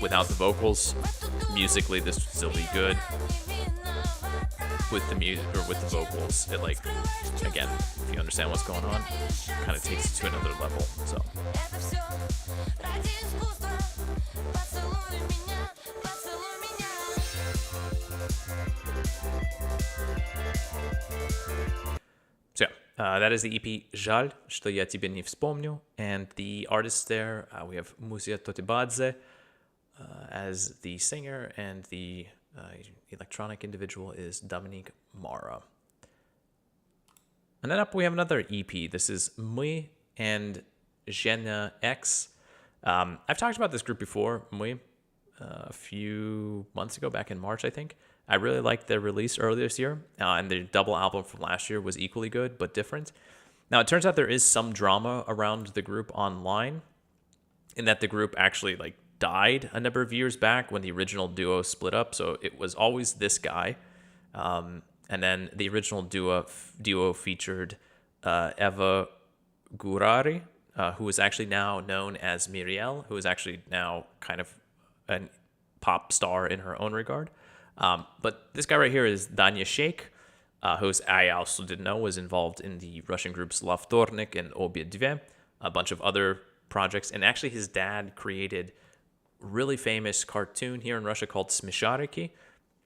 S1: Without the vocals, musically this would still be good. With the music or with the vocals, it, like, again, if you understand what's going on, kind of takes it to another level. So that is the EP Жаль, тебя, не вспомню, and the artists there, we have Musia Totibadze as the singer, and the electronic individual is Dominique Mara. And then up we have another EP. This is MUZIK and xenaex. I've talked about this group before, MUZIK, a few months ago, back in March, I think. I really liked their release earlier this year, and their double album from last year was equally good, but different. Now, it turns out there is some drama around the group online, in that the group actually, like, died a number of years back when the original duo split up. So it was always this guy. And then the original duo featured Eva Gurari, who is actually now known as Miriel, who is actually now kind of a pop star in her own regard. But this guy right here is Danya Sheikh, who I also didn't know was involved in the Russian groups La Vtornik and Obye Dve, a bunch of other projects. And actually his dad created really famous cartoon here in Russia called Smeshariki.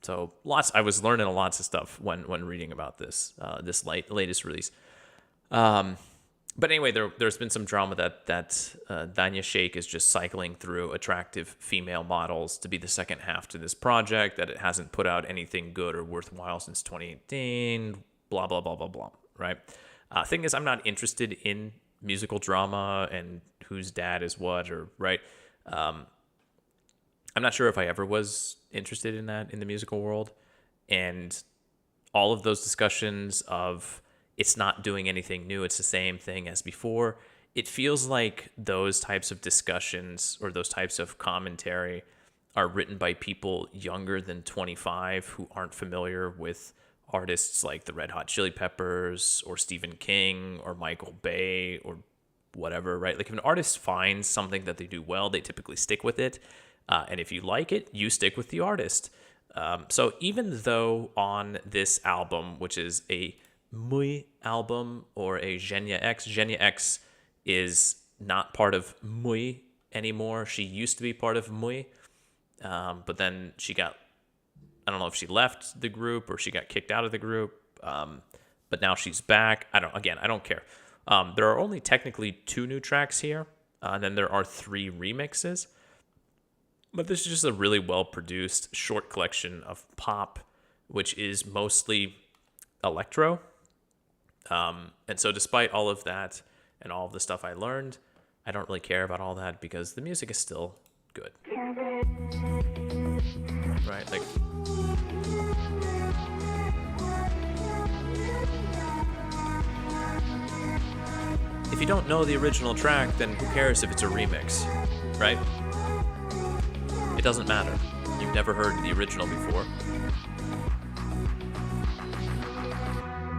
S1: So I was learning lots of stuff when reading about this latest release. But anyway, there's been some drama that Danya Sheikh is just cycling through attractive female models to be the second half to this project, that it hasn't put out anything good or worthwhile since 2018, blah, blah, blah, blah, blah, right? Thing is, I'm not interested in musical drama and whose dad is what, or, right? I'm not sure if I ever was interested in that in the musical world. And all of those discussions of it's not doing anything new, it's the same thing as before, it feels like those types of discussions or those types of commentary are written by people younger than 25 who aren't familiar with artists like the Red Hot Chili Peppers or Stephen King or Michael Bay or whatever, right? Like, if an artist finds something that they do well, they typically stick with it. And if you like it, you stick with the artist. So even though on this album, which is a MUZIK album or a xenaex is not part of MUZIK anymore. She used to be part of MUZIK, but then she got, I don't know if she left the group or she got kicked out of the group, but now she's back. I don't care. There are only technically 2 new tracks here, and then there are 3 remixes. But this is just a really well-produced short collection of pop, which is mostly electro. And so despite all of that and all of the stuff I learned, I don't really care about all that because the music is still good. Right? Like, if you don't know the original track, then who cares if it's a remix, right? It doesn't matter. You've never heard the original before.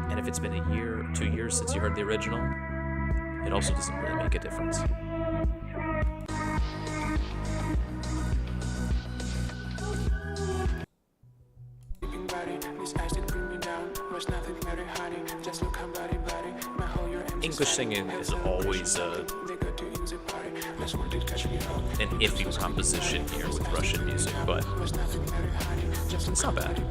S1: And if it's been a year, 2 years since you heard the original, it also doesn't really make a difference. English singing is always an iffy proposition here with Russian music, but it's not bad.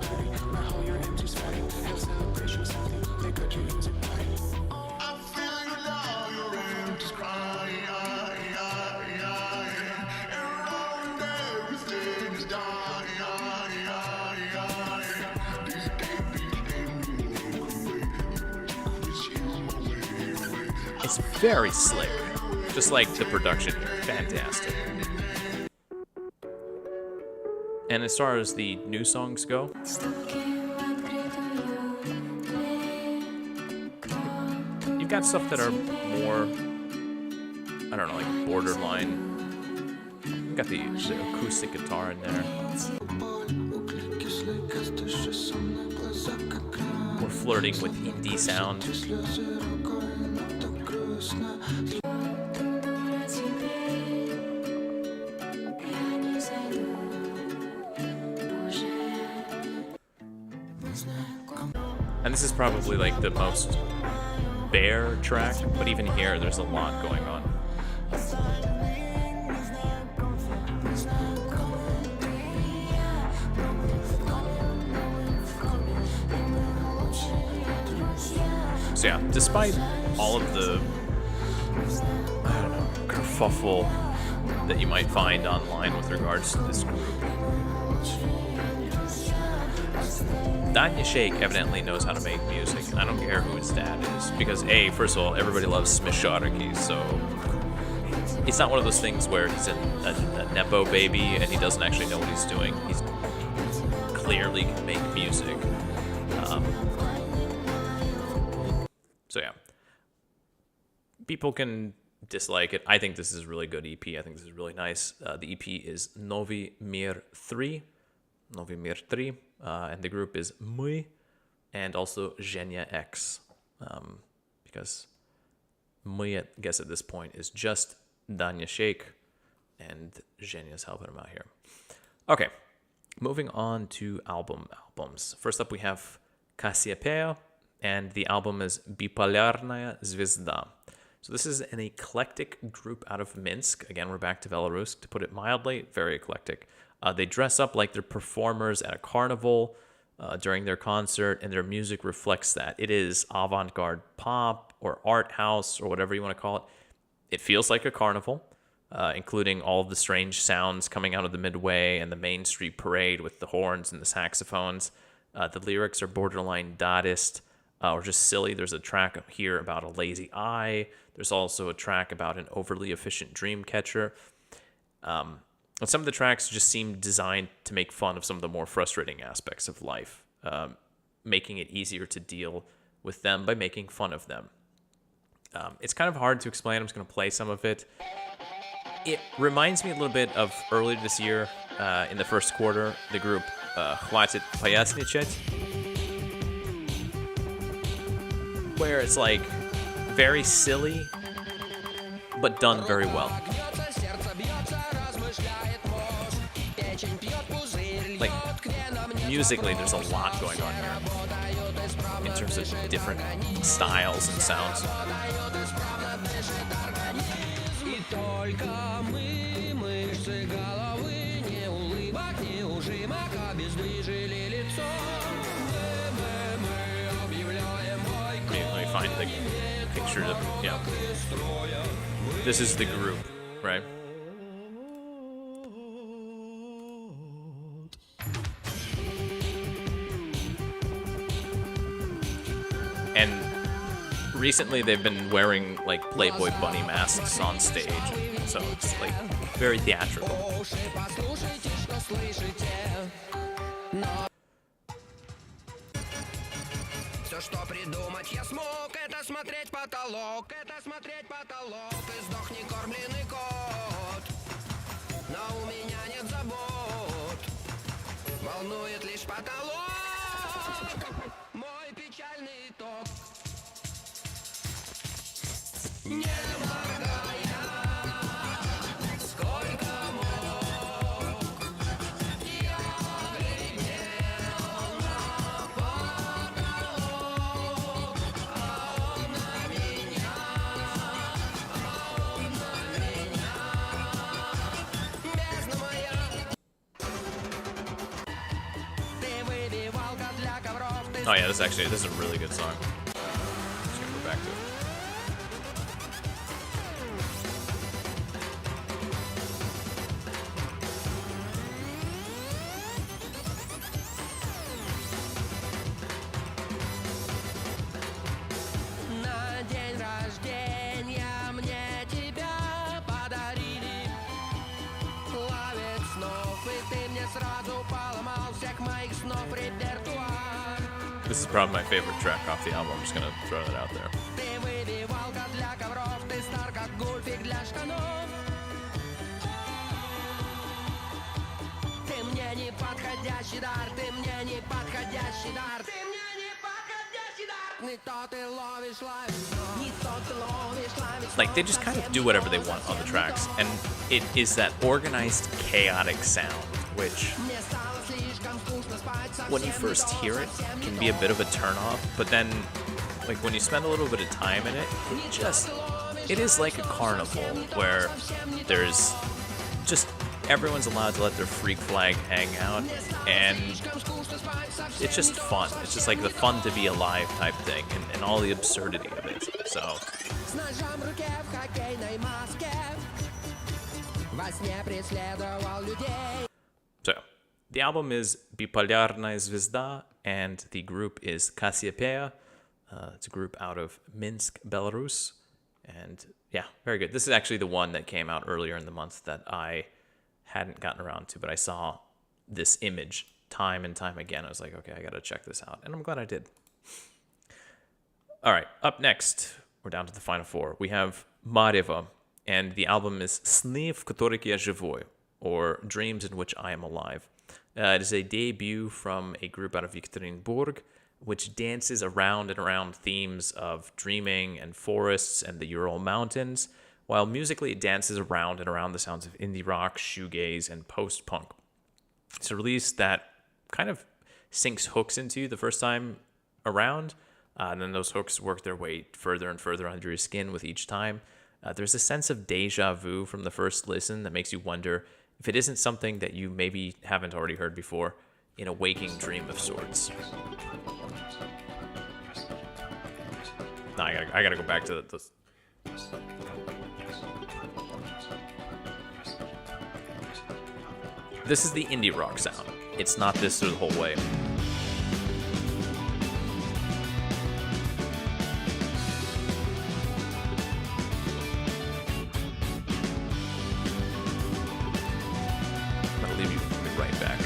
S1: It's very slick. Just like the production here. Fantastic. And as far as the new songs go, you've got stuff that are more, I don't know, like borderline. You've got the acoustic guitar in there. We're flirting with indie sound. And this is probably like the most bare track, but even here there's a lot going on. So yeah, despite all of the, I don't know, kerfuffle that you might find online with regards to this group, Dominique evidently knows how to make music, and I don't care who his dad is, because A, first of all, everybody loves Smorodina, so it's not one of those things where he's a nepo baby and he doesn't actually know what he's doing. He's clearly can make music. So yeah, people can dislike it. I think this is a really good EP. I think this is really nice. The EP is НОВЫЙ МИР 3, and the group is MUZIK and also xenaex, because MUZIK, I guess at this point, is just Dominique, and Xenia's helping him out here. Okay, moving on to albums. First up, we have Kapssиопея, and the album is Биполарная звезда. So this is an eclectic group out of Minsk. Again, we're back to Belarus. To put it mildly, very eclectic. They dress up like they're performers at a carnival during their concert, and their music reflects that. It is avant-garde pop or art house or whatever you want to call it. It feels like a carnival, including all of the strange sounds coming out of the midway and the Main Street parade with the horns and the saxophones. The lyrics are borderline Dadaist or just silly. There's a track here about a lazy eye. There's also a track about an overly efficient dream catcher. And some of the tracks just seem designed to make fun of some of the more frustrating aspects of life, making it easier to deal with them by making fun of them. It's kind of hard to explain. I'm just going to play some of it. It reminds me a little bit of earlier this year, in the first quarter, the group Хватит поясничать, where it's like very silly, but done very well. Like, musically, there's a lot going on here in terms of different styles and sounds. Let me find the picture of, yeah. This is the group, right? And recently they've been wearing like Playboy bunny masks on stage, so it's like very theatrical.
S3: Все, что придумать я смог, это смотреть потолок, и сдохни кормленный кот. Но у меня нет забот, волнует лишь потолок, мой печальный итог. Не моргая, сколько мог, я глядел на потолок, а он на меня, бездна моя. Ты выбивалка для ковров, ты
S1: Oh yeah, this is a really good song. Just gonna go back to it.
S3: на день рождения
S1: This is probably my favorite track off the album. I'm just gonna throw that out there. Like, they just kind of do whatever they want on the tracks, and it is that organized, chaotic sound, which, when you first hear it, can be a bit of a turnoff, but then, like, when you spend a little bit of time in it, it is like a carnival, where there's just, everyone's allowed to let their freak flag hang out, and it's just fun. It's just like the fun to be alive type thing, and all the absurdity of it, so. So, the album is Биполарная звезда, and the group is Kapssиопея. It's a group out of Minsk, Belarus, and yeah, very good. This is actually the one that came out earlier in the month that I hadn't gotten around to, but I saw this image time and time again. I was like, okay, I gotta check this out, and I'm glad I did. All right, up next, we're down to the final four. We have Марево, and the album is Сны, в которых я живой, or Dreams in Which I Am Alive. It is a debut from a group out of Yekaterinburg, which dances around and around themes of dreaming and forests and the Ural Mountains, while musically it dances around and around the sounds of indie rock, shoegaze, and post-punk. It's a release that kind of sinks hooks into you the first time around, and then those hooks work their way further and further under your skin with each time. There's a sense of deja vu from the first listen that makes you wonder if it isn't something that you maybe haven't already heard before in a waking dream of sorts. No, I gotta go back to the This is the indie rock sound. It's not this through the whole way. I'm gonna leave you right back.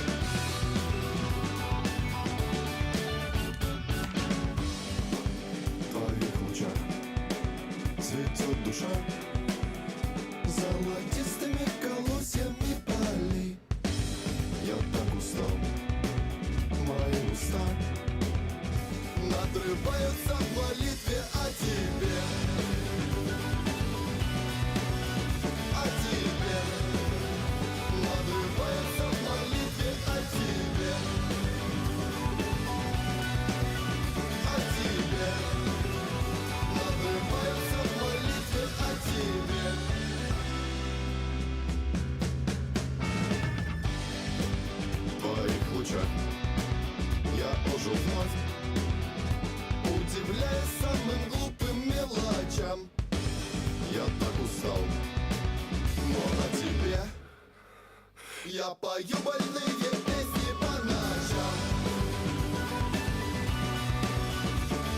S4: Я пою больные песни по ночам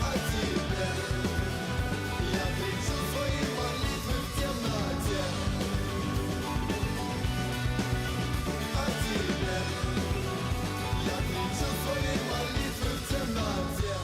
S4: о тебе. Я кричу свои молитвы в темноте о тебе. Я кричу свои молитвы в темноте.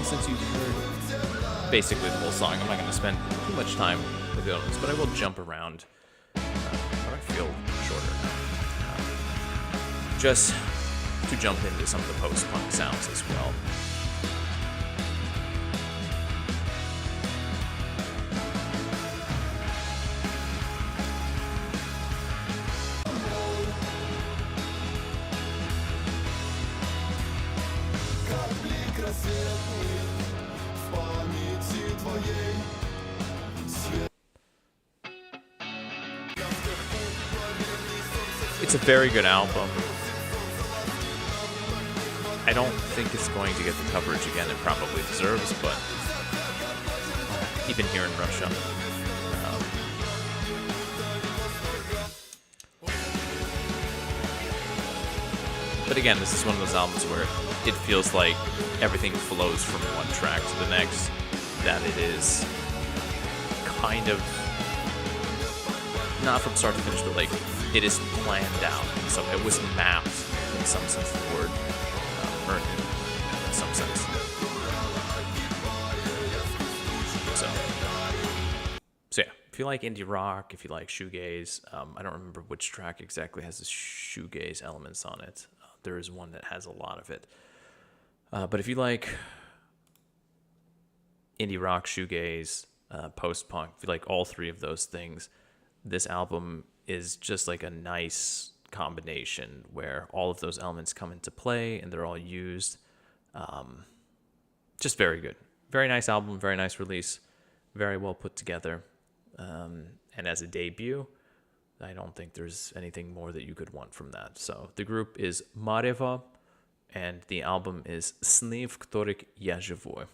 S1: Since you've heard basically the whole song, I'm not going to spend too much time with it on this, but I will jump around where I feel shorter. Just to jump into some of the post-punk sounds as well.
S4: рассветных в памяти твоей.
S1: It's a very good album. I don't think it's going to get the coverage again it probably deserves, but even here in Russia. But again, this is one of those albums where it feels like everything flows from one track to the next, that it is kind of, not from start to finish, but like, it is planned out. So it was mapped in some sense of the word, or in some sense. So yeah, if you like indie rock, if you like shoegaze, I don't remember which track exactly has the shoegaze elements on it. There is one that has a lot of it. But if you like indie rock, shoegaze, post-punk, if you like all three of those things, this album is just like a nice combination where all of those elements come into play and they're all used. Just very good. Very nice album, very nice release, very well put together. And as a debut, I don't think there's anything more that you could want from that. So the group is Marevo, and the album is Sny, v ktorých ja живу.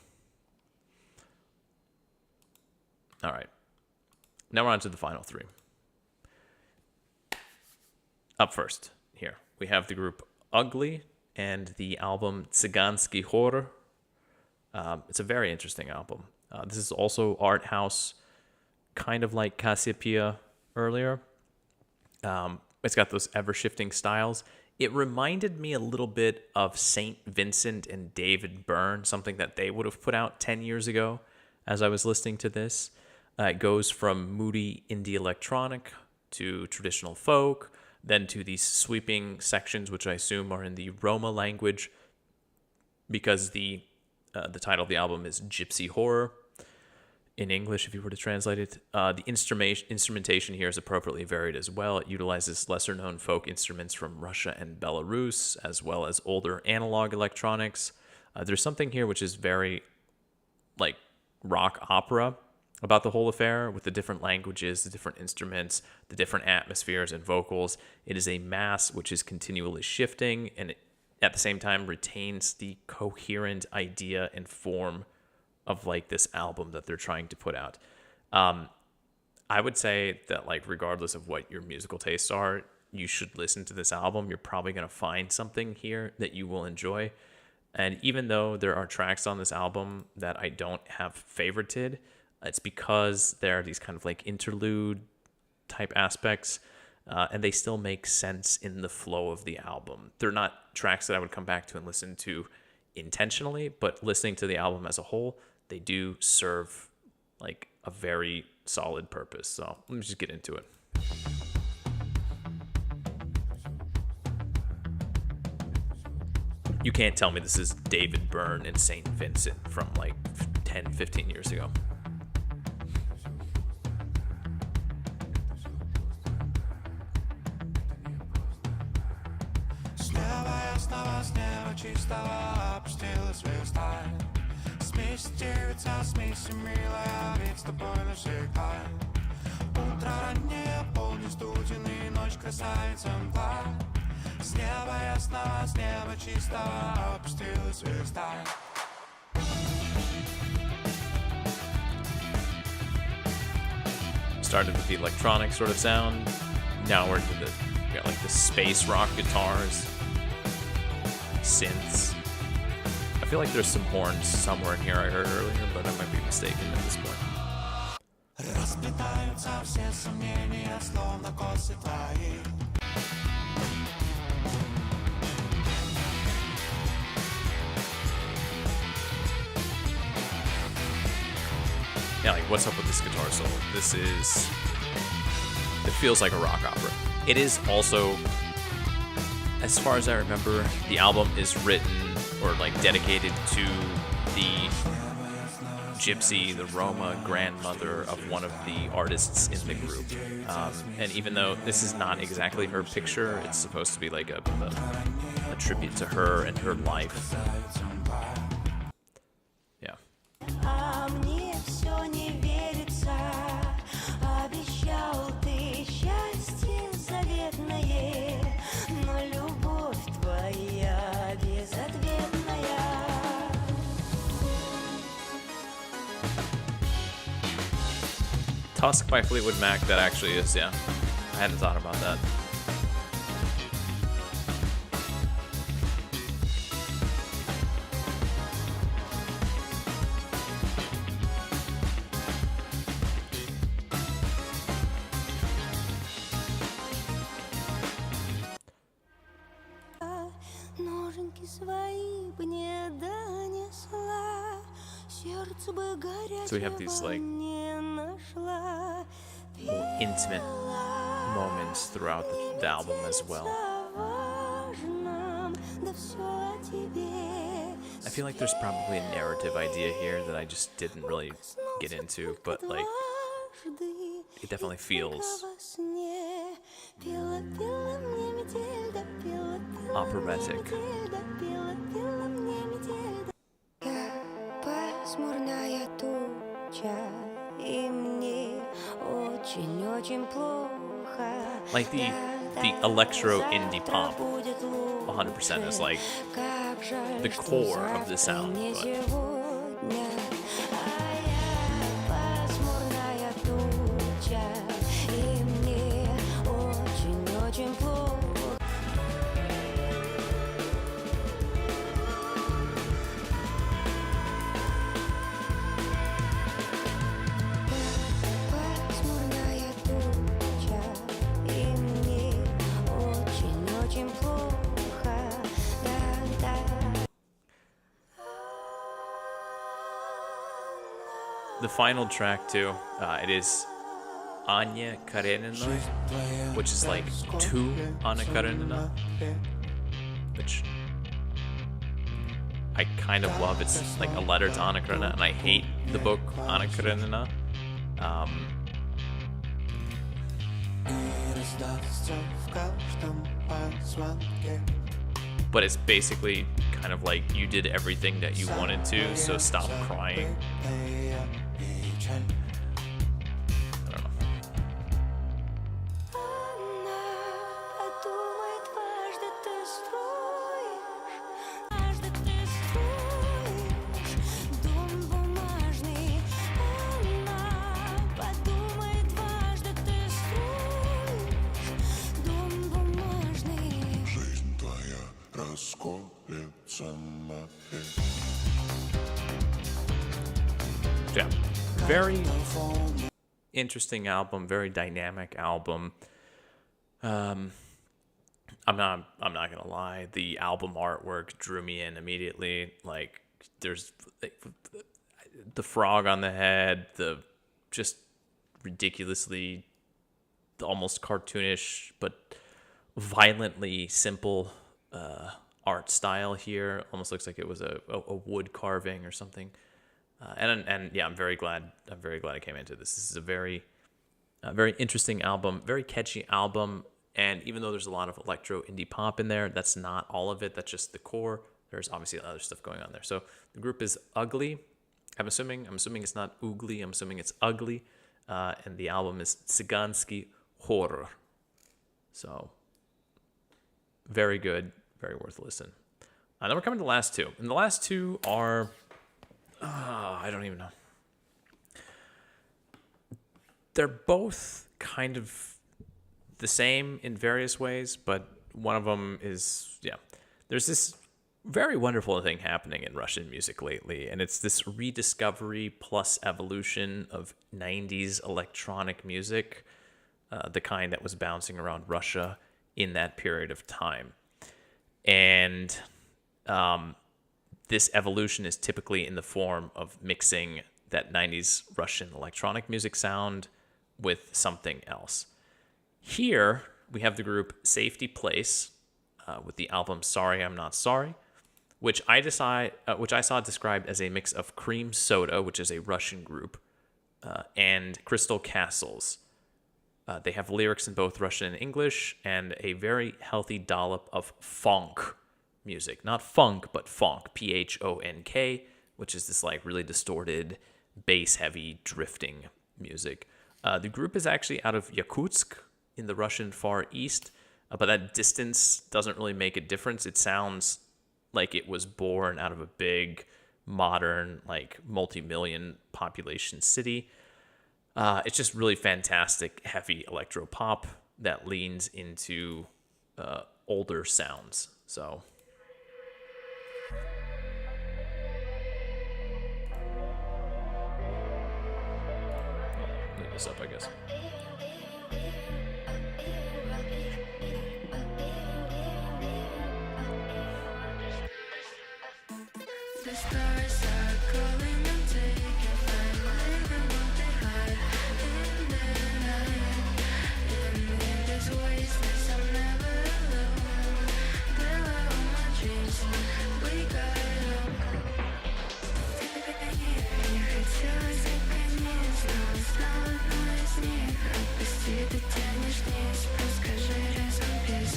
S1: All right. Now we're on to the final three. Up first, here, we have the group UGLI and the album Cyganski Horror. It's a very interesting album. This is also art house, kind of like Kapssиопея earlier. It's got those ever-shifting styles. It reminded me a little bit of St. Vincent and David Byrne, something that they would have put out 10 years ago as I was listening to this. It goes from moody indie electronic to traditional folk, then to these sweeping sections, which I assume are in the Roma language, because the title of the album is Gypsy Horror in English, if you were to translate it. The instrumentation here is appropriately varied as well. It utilizes lesser-known folk instruments from Russia and Belarus, as well as older analog electronics. There's something here which is very, like, rock opera about the whole affair, with the different languages, the different instruments, the different atmospheres and vocals. It is a mass which is continually shifting, and it, at the same time, retains the coherent idea and form of like this album that they're trying to put out. I would say that, like, regardless of what your musical tastes are, you should listen to this album. You're probably going to find something here that you will enjoy. And even though there are tracks on this album that I don't have favorited, it's because there are these kind of like interlude type aspects, and they still make sense in the flow of the album. They're not tracks that I would come back to and listen to intentionally, but listening to the album as a whole, they do serve like a very solid purpose. So let me just get into it. You can't tell me this is David Byrne and St. Vincent from like 10, 15 years ago.
S2: Чистого обстила звезда. Смесь девица, смесь милая, ведь с тобой навсегда. Утро раннее, полный студеный, ночь красавица мгла. С неба ясного, с неба чистого обстила звезда.
S1: Started with the electronic sort of sound. Now we're into the, you got like the space rock guitars, synths. I feel like there's some horns somewhere in here I heard earlier, but I might be mistaken at this point.
S2: Расплетаются все сомнения, словно косы твои.
S1: Yeah, like, what's up with this guitar solo? This is... It feels like a rock opera. It is also, as far as I remember, the album is written or like dedicated to the gypsy, the Roma grandmother of one of the artists in the group. And even though this is not exactly her picture, it's supposed to be like a tribute to her and her life. Tusk by Fleetwood Mac, that actually is, yeah. I hadn't thought about that.
S3: Ноженьки свои бы не донесла, сердце бы
S1: So we have these
S3: горячего
S1: like
S3: не нашла.
S1: more intimate moments throughout the album as well.
S3: Важном, да всё о тебе.
S1: I feel like there's probably a narrative idea here that I just didn't really get into, but like
S3: Дважды
S1: it definitely feels
S3: во сне пела, пела мне метель, да пела, пела
S1: operatic.
S3: метель, да пела, пела мне метель, да. Я пасмурная туча, и мне очень-очень плохо.
S1: Like the electro indie pop 100% is like the core of the sound, but the final track too, it is Anya Karenina, which is like to Anna Karenina, which I kind of love. It's like a letter to Anna Karenina, and I hate the book Anna Karenina. But it's basically kind of like you did everything that you wanted to, so stop crying. I don't know.
S4: Жизнь твоя расколется на
S1: Yeah, very interesting album, very dynamic album. I'm not gonna lie, the album artwork drew me in immediately. Like, there's like, the frog on the head, the just ridiculously almost cartoonish but violently simple art style here. Almost looks like it was a wood carving or something. And yeah, I'm very glad I came into this. This is a very interesting album, very catchy album. And even though there's a lot of electro indie pop in there, that's not all of it. That's just the core. There's obviously other stuff going on there. So the group is UGLI. I'm assuming it's not UGLI. I'm assuming it's UGLI. And the album is Cygański Horror. So very good, very worth a listen. Then we're coming to the last two. And the last two are... I don't even know. They're both kind of the same in various ways, but one of them is, yeah. There's this very wonderful thing happening in Russian music lately, and it's this rediscovery plus evolution of 90s electronic music, the kind that was bouncing around Russia in that period of time. And this evolution is typically in the form of mixing that 90s Russian electronic music sound with something else. Here, we have the group Safety Place with the album Sorry I'm Not Sorry, which I saw described as a mix of Cream Soda, which is a Russian group, and Crystal Castles. They have lyrics in both Russian and English, and a very healthy dollop of funk music. Not funk, but funk, Phonk, which is this like really distorted, bass-heavy, drifting music. The group is actually out of Yakutsk in the Russian Far East, but that distance doesn't really make a difference. It sounds like it was born out of a big, modern, like multi-million population city. It's just really fantastic, heavy electro pop that leans into older sounds. So leave this up, I guess.
S5: The stars are calling and taking flight, living what they hide in the night. In this wasteland, I'm never alone. There are all my dreams, we got it all. Хотелось наконец, но снова одной из них. Отпусти, ты тянешь вниз, скажи разом без.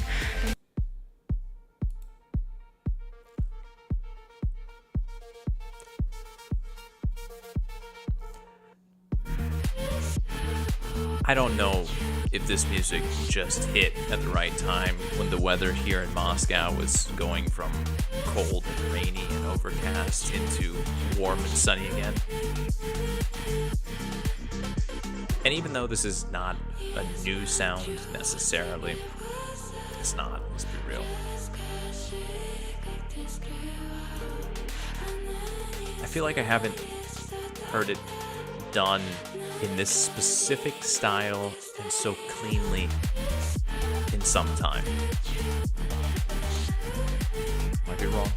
S1: I don't know if this music just hit at the right time when the weather here in Moscow was going from cold and rainy and overcast into warm and sunny again. And even though this is not a new sound necessarily, it's not, let's be real. I feel like I haven't heard it done in this specific style and so cleanly in some time. Might be wrong.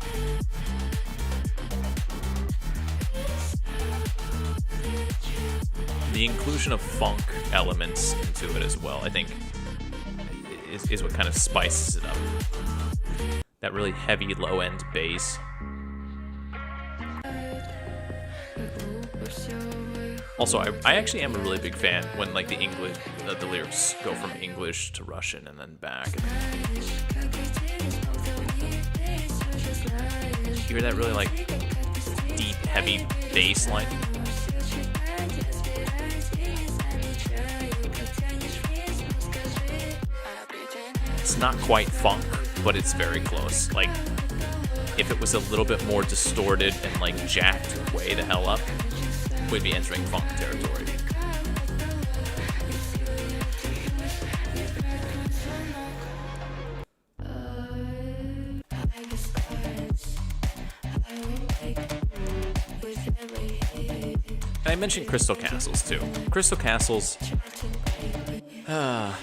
S1: The inclusion of funk elements into it as well, I think, is what kind of spices it up. That really heavy low-end bass. Also, I actually am a really big fan when like the lyrics go from English to Russian and then back. You hear that really like deep, heavy bass line? It's not quite funk, but it's very close. Like, if it was a little bit more distorted and like jacked way the hell up, we'd be entering funk territory. I mentioned Crystal Castles too. Crystal Castles, I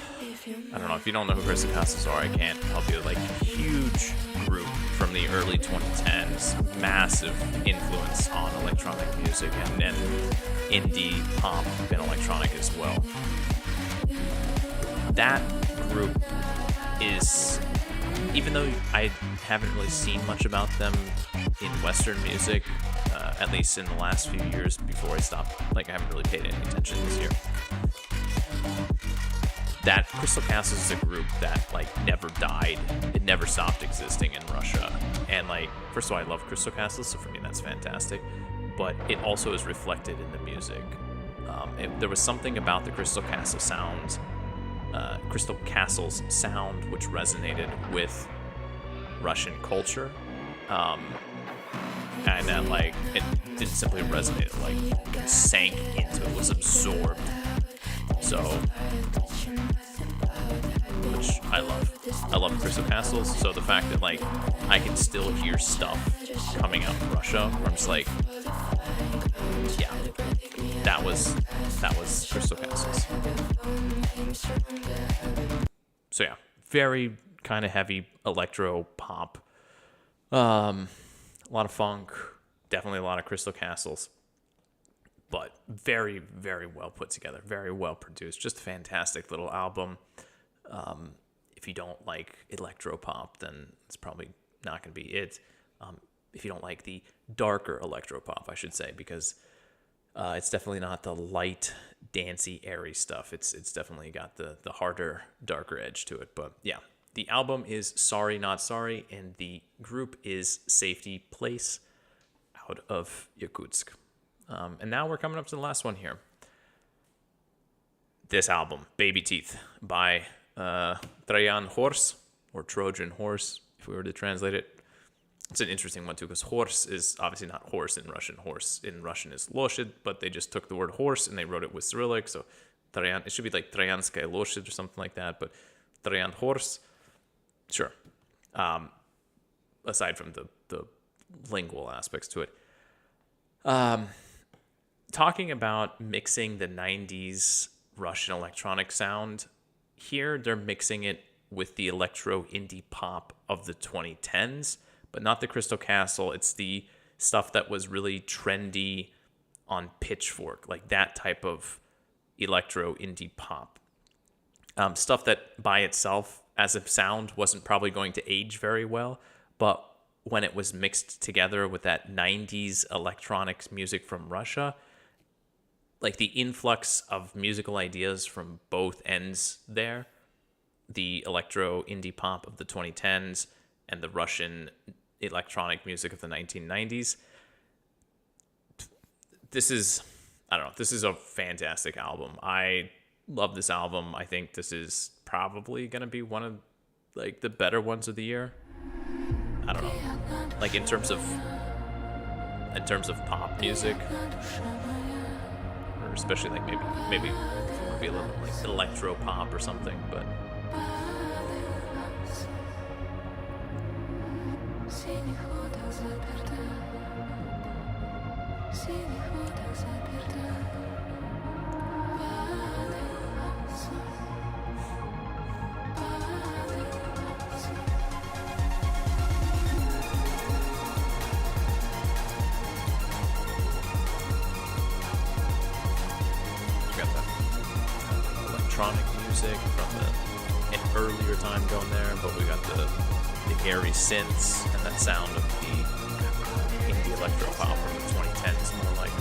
S1: don't know, if you don't know who Crystal Castles are, I can't help you. Like, huge group from the early 2010s, massive influence on electronic music and indie pop and electronic as well. That group is, even though I haven't really seen much about them in Western music, at least in the last few years before I stopped, like I haven't really paid any attention this year. That Crystal Castles is a group that like never died. It never stopped existing in Russia. And like, first of all, I love Crystal Castles, so for me that's fantastic. But it also is reflected in the music. There was something about the Crystal Castles sound, which resonated with Russian culture. And that like it didn't simply resonate, it like sank into it, was absorbed. So, which I love. I love Crystal Castles. So the fact that like I can still hear stuff coming out from Russia, where I'm just like, yeah, that was Crystal Castles. So yeah, very kind of heavy electro pop. A lot of funk, definitely a lot of Crystal Castles, but very, very well put together, very well produced. Just a fantastic little album. If you don't like electro pop, then it's probably not going to be it. If you don't like the darker electro pop, I should say, because it's definitely not the light, dancey, airy stuff. It's definitely got the harder, darker edge to it. But yeah. The album is Sorry Not Sorry, and the group is Safety Place out of Yakutsk. And now we're coming up to the last one here. This album, Baby Teeth, by Trojan Horse, or Trojan Horse, if we were to translate it. It's an interesting one too, because horse is obviously not horse in Russian. Horse in Russian is лошадь, but they just took the word horse and they wrote it with Cyrillic. So Троян, it should be like Троянская лошадь or something like that, but Троян horse, sure. Aside from the lingual aspects to it. Talking about mixing the 90s Russian electronic sound, here they're mixing it with the electro indie pop of the 2010s, but not the Crystal Castle. It's the stuff that was really trendy on Pitchfork, like that type of electro indie pop. Stuff that by itself as a sound wasn't probably going to age very well, but when it was mixed together with that 90s electronic music from Russia, like the influx of musical ideas from both ends there, the electro indie pop of the 2010s and the Russian electronic music of the 1990s. This is a fantastic album. I love this album. I think this is probably going to be one of like the better ones of the year. I don't know. Like in terms of pop music, or especially like maybe if you want to be a little bit like electro pop or something, but electronic music from an earlier time going there, but we got the airy synths and that sound of the indie electro pop from the 2010s, more like.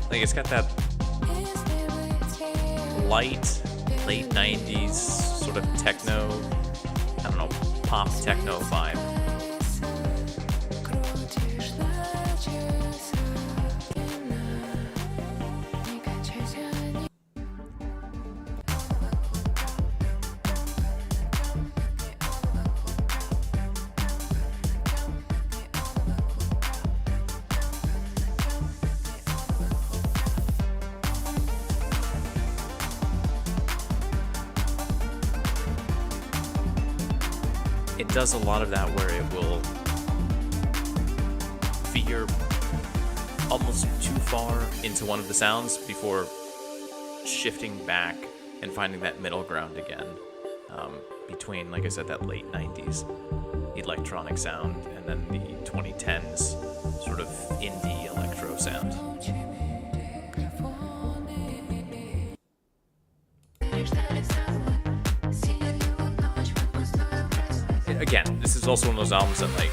S1: Like it's got that light, late 90s sort of techno, I don't know, pop techno vibe. It does a lot of that where it will veer almost too far into one of the sounds before shifting back and finding that middle ground again between, like I said, that late 90s electronic sound and then the 2010s sort of indie electro sound. Again, this is also one of those albums that, like,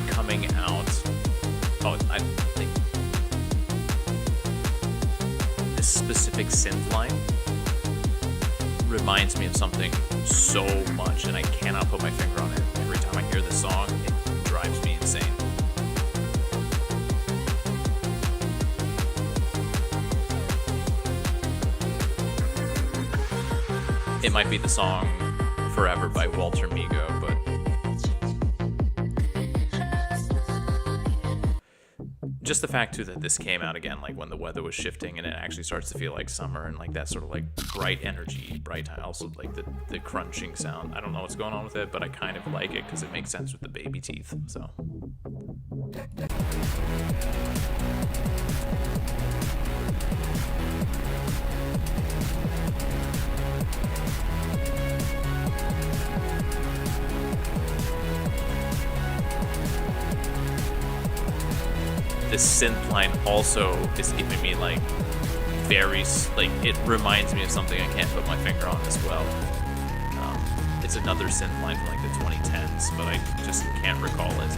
S1: coming out... Oh, I think this specific synth line reminds me of something so much, and I cannot put my finger on it. Every time I hear this song, it drives me insane. It might be the song Forever by Walter Migo, but just the fact too that this came out again like when the weather was shifting and it actually starts to feel like summer and like that sort of like bright energy, bright, also like the crunching sound. I don't know what's going on with it, but I kind of like it because it makes sense with the baby teeth. So this synth line also is giving me like like, it reminds me of something I can't put my finger on as well. It's another synth line from like the 2010s, but I just can't recall it.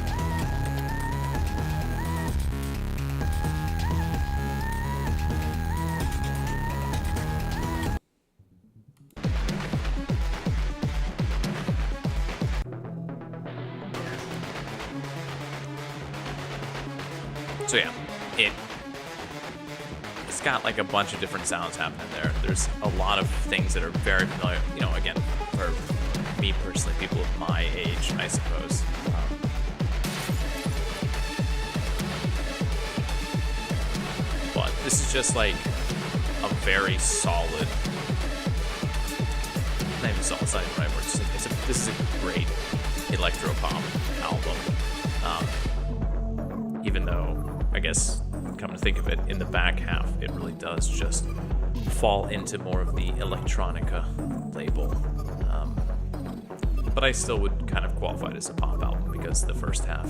S1: So yeah, it's got like a bunch of different sounds happening there. There's a lot of things that are very familiar, you know, again, for me personally, people of my age, I suppose. But this is just like a very solid, not even solid, it's not even the right word. This is a great electro-pop album. Even though, I guess, come to think of it, in the back half, it really does just fall into more of the electronica label. But I still would kind of qualify it as a pop album because the first half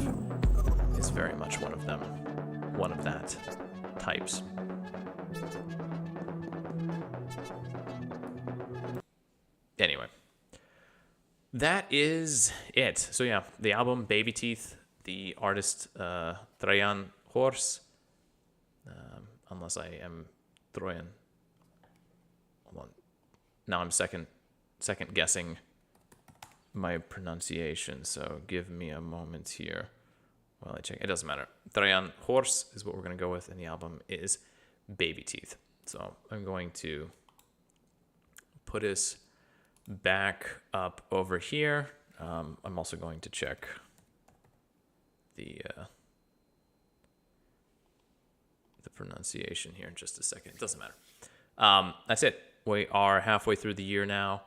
S1: is very much one of that types. Anyway, that is it. So yeah, the album Baby Teeth, the artist Troyan Horse, unless I am Troyan. Hold on. Now I'm second guessing my pronunciation, so give me a moment here while I check. It doesn't matter. Troyan Horse is what we're going to go with, and the album is Baby Teeth. So I'm going to put us back up over here. I'm also going to check the pronunciation here in just a second. It doesn't matter. That's it. We are halfway through the year now.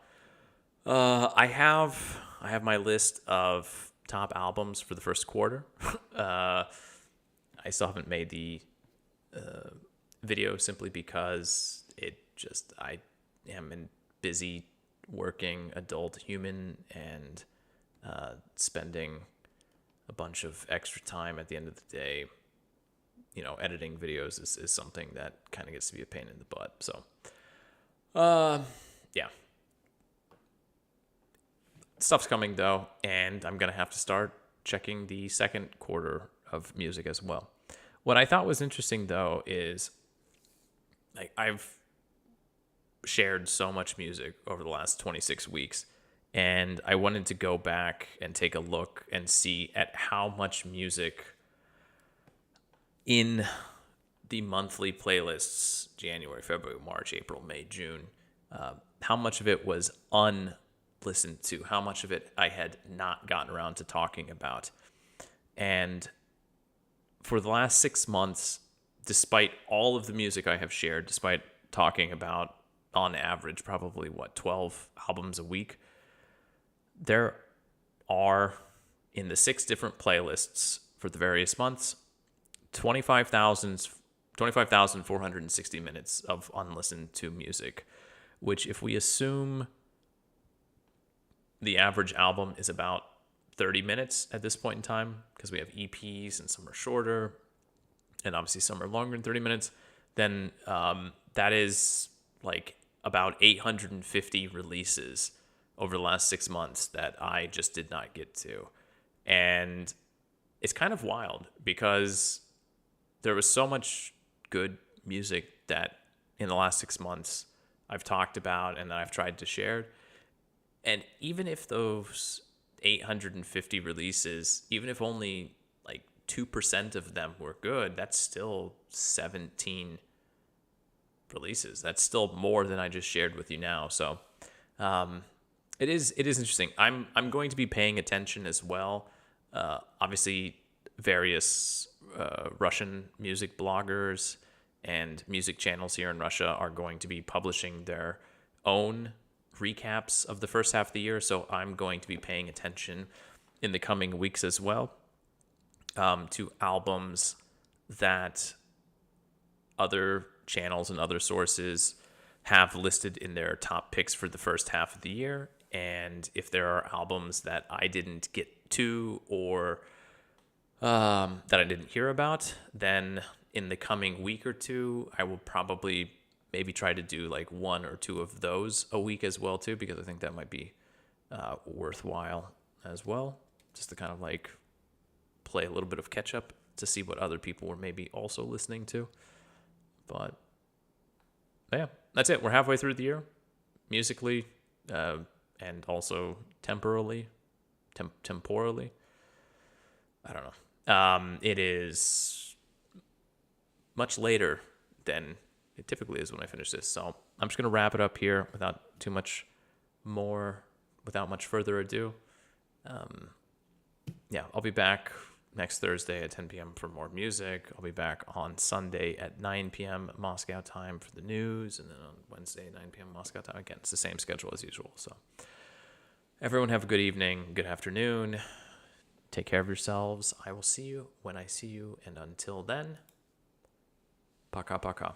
S1: I have my list of top albums for the first quarter. I still haven't made the video simply because I am a busy working adult human, and spending a bunch of extra time at the end of the day, you know, editing videos is something that kind of gets to be a pain in the butt. So, yeah. Stuff's coming, though, and I'm going to have to start checking the second quarter of music as well. What I thought was interesting, though, is like I've shared so much music over the last 26 weeks, and I wanted to go back and take a look and see at how much music in the monthly playlists, January, February, March, April, May, June, how much of it was unlistened to, how much of it I had not gotten around to talking about. And for the last 6 months, despite all of the music I have shared, despite talking about, on average, probably, 12 albums a week, there are, in the 6 different playlists for the various months, 25,460 minutes of unlistened to music, which, if we assume the average album is about 30 minutes at this point in time, because we have EPs and some are shorter, and obviously some are longer than 30 minutes, then that is like about 850 releases over the last 6 months that I just did not get to. And it's kind of wild because there was so much good music that in the last 6 months I've talked about and that I've tried to share. And even if those 850 releases, even if only like 2% of them were good, that's still 17 releases. That's still more than I just shared with you now. So it is interesting. I'm going to be paying attention as well. Obviously, various Russian music bloggers and music channels here in Russia are going to be publishing their own recaps of the first half of the year, so I'm going to be paying attention in the coming weeks as well to albums that other channels and other sources have listed in their top picks for the first half of the year. And if there are albums that I didn't get to or that I didn't hear about, then in the coming week or two, I will probably maybe try to do like 1 or 2 of those a week as well too, because I think that might be worthwhile as well, just to kind of like play a little bit of catch up to see what other people were maybe also listening to. But yeah, that's it. We're halfway through the year, musically, and also temporally. I don't know. It is much later than it typically is when I finish this. So I'm just going to wrap it up here without much further ado. Yeah, I'll be back next Thursday at 10 p.m. for more music. I'll be back on Sunday at 9 p.m. Moscow time for the news. And then on Wednesday, 9 p.m. Moscow time. Again, it's the same schedule as usual. So everyone have a good evening, good afternoon. Take care of yourselves. I will see you when I see you. And until then, пока-пока.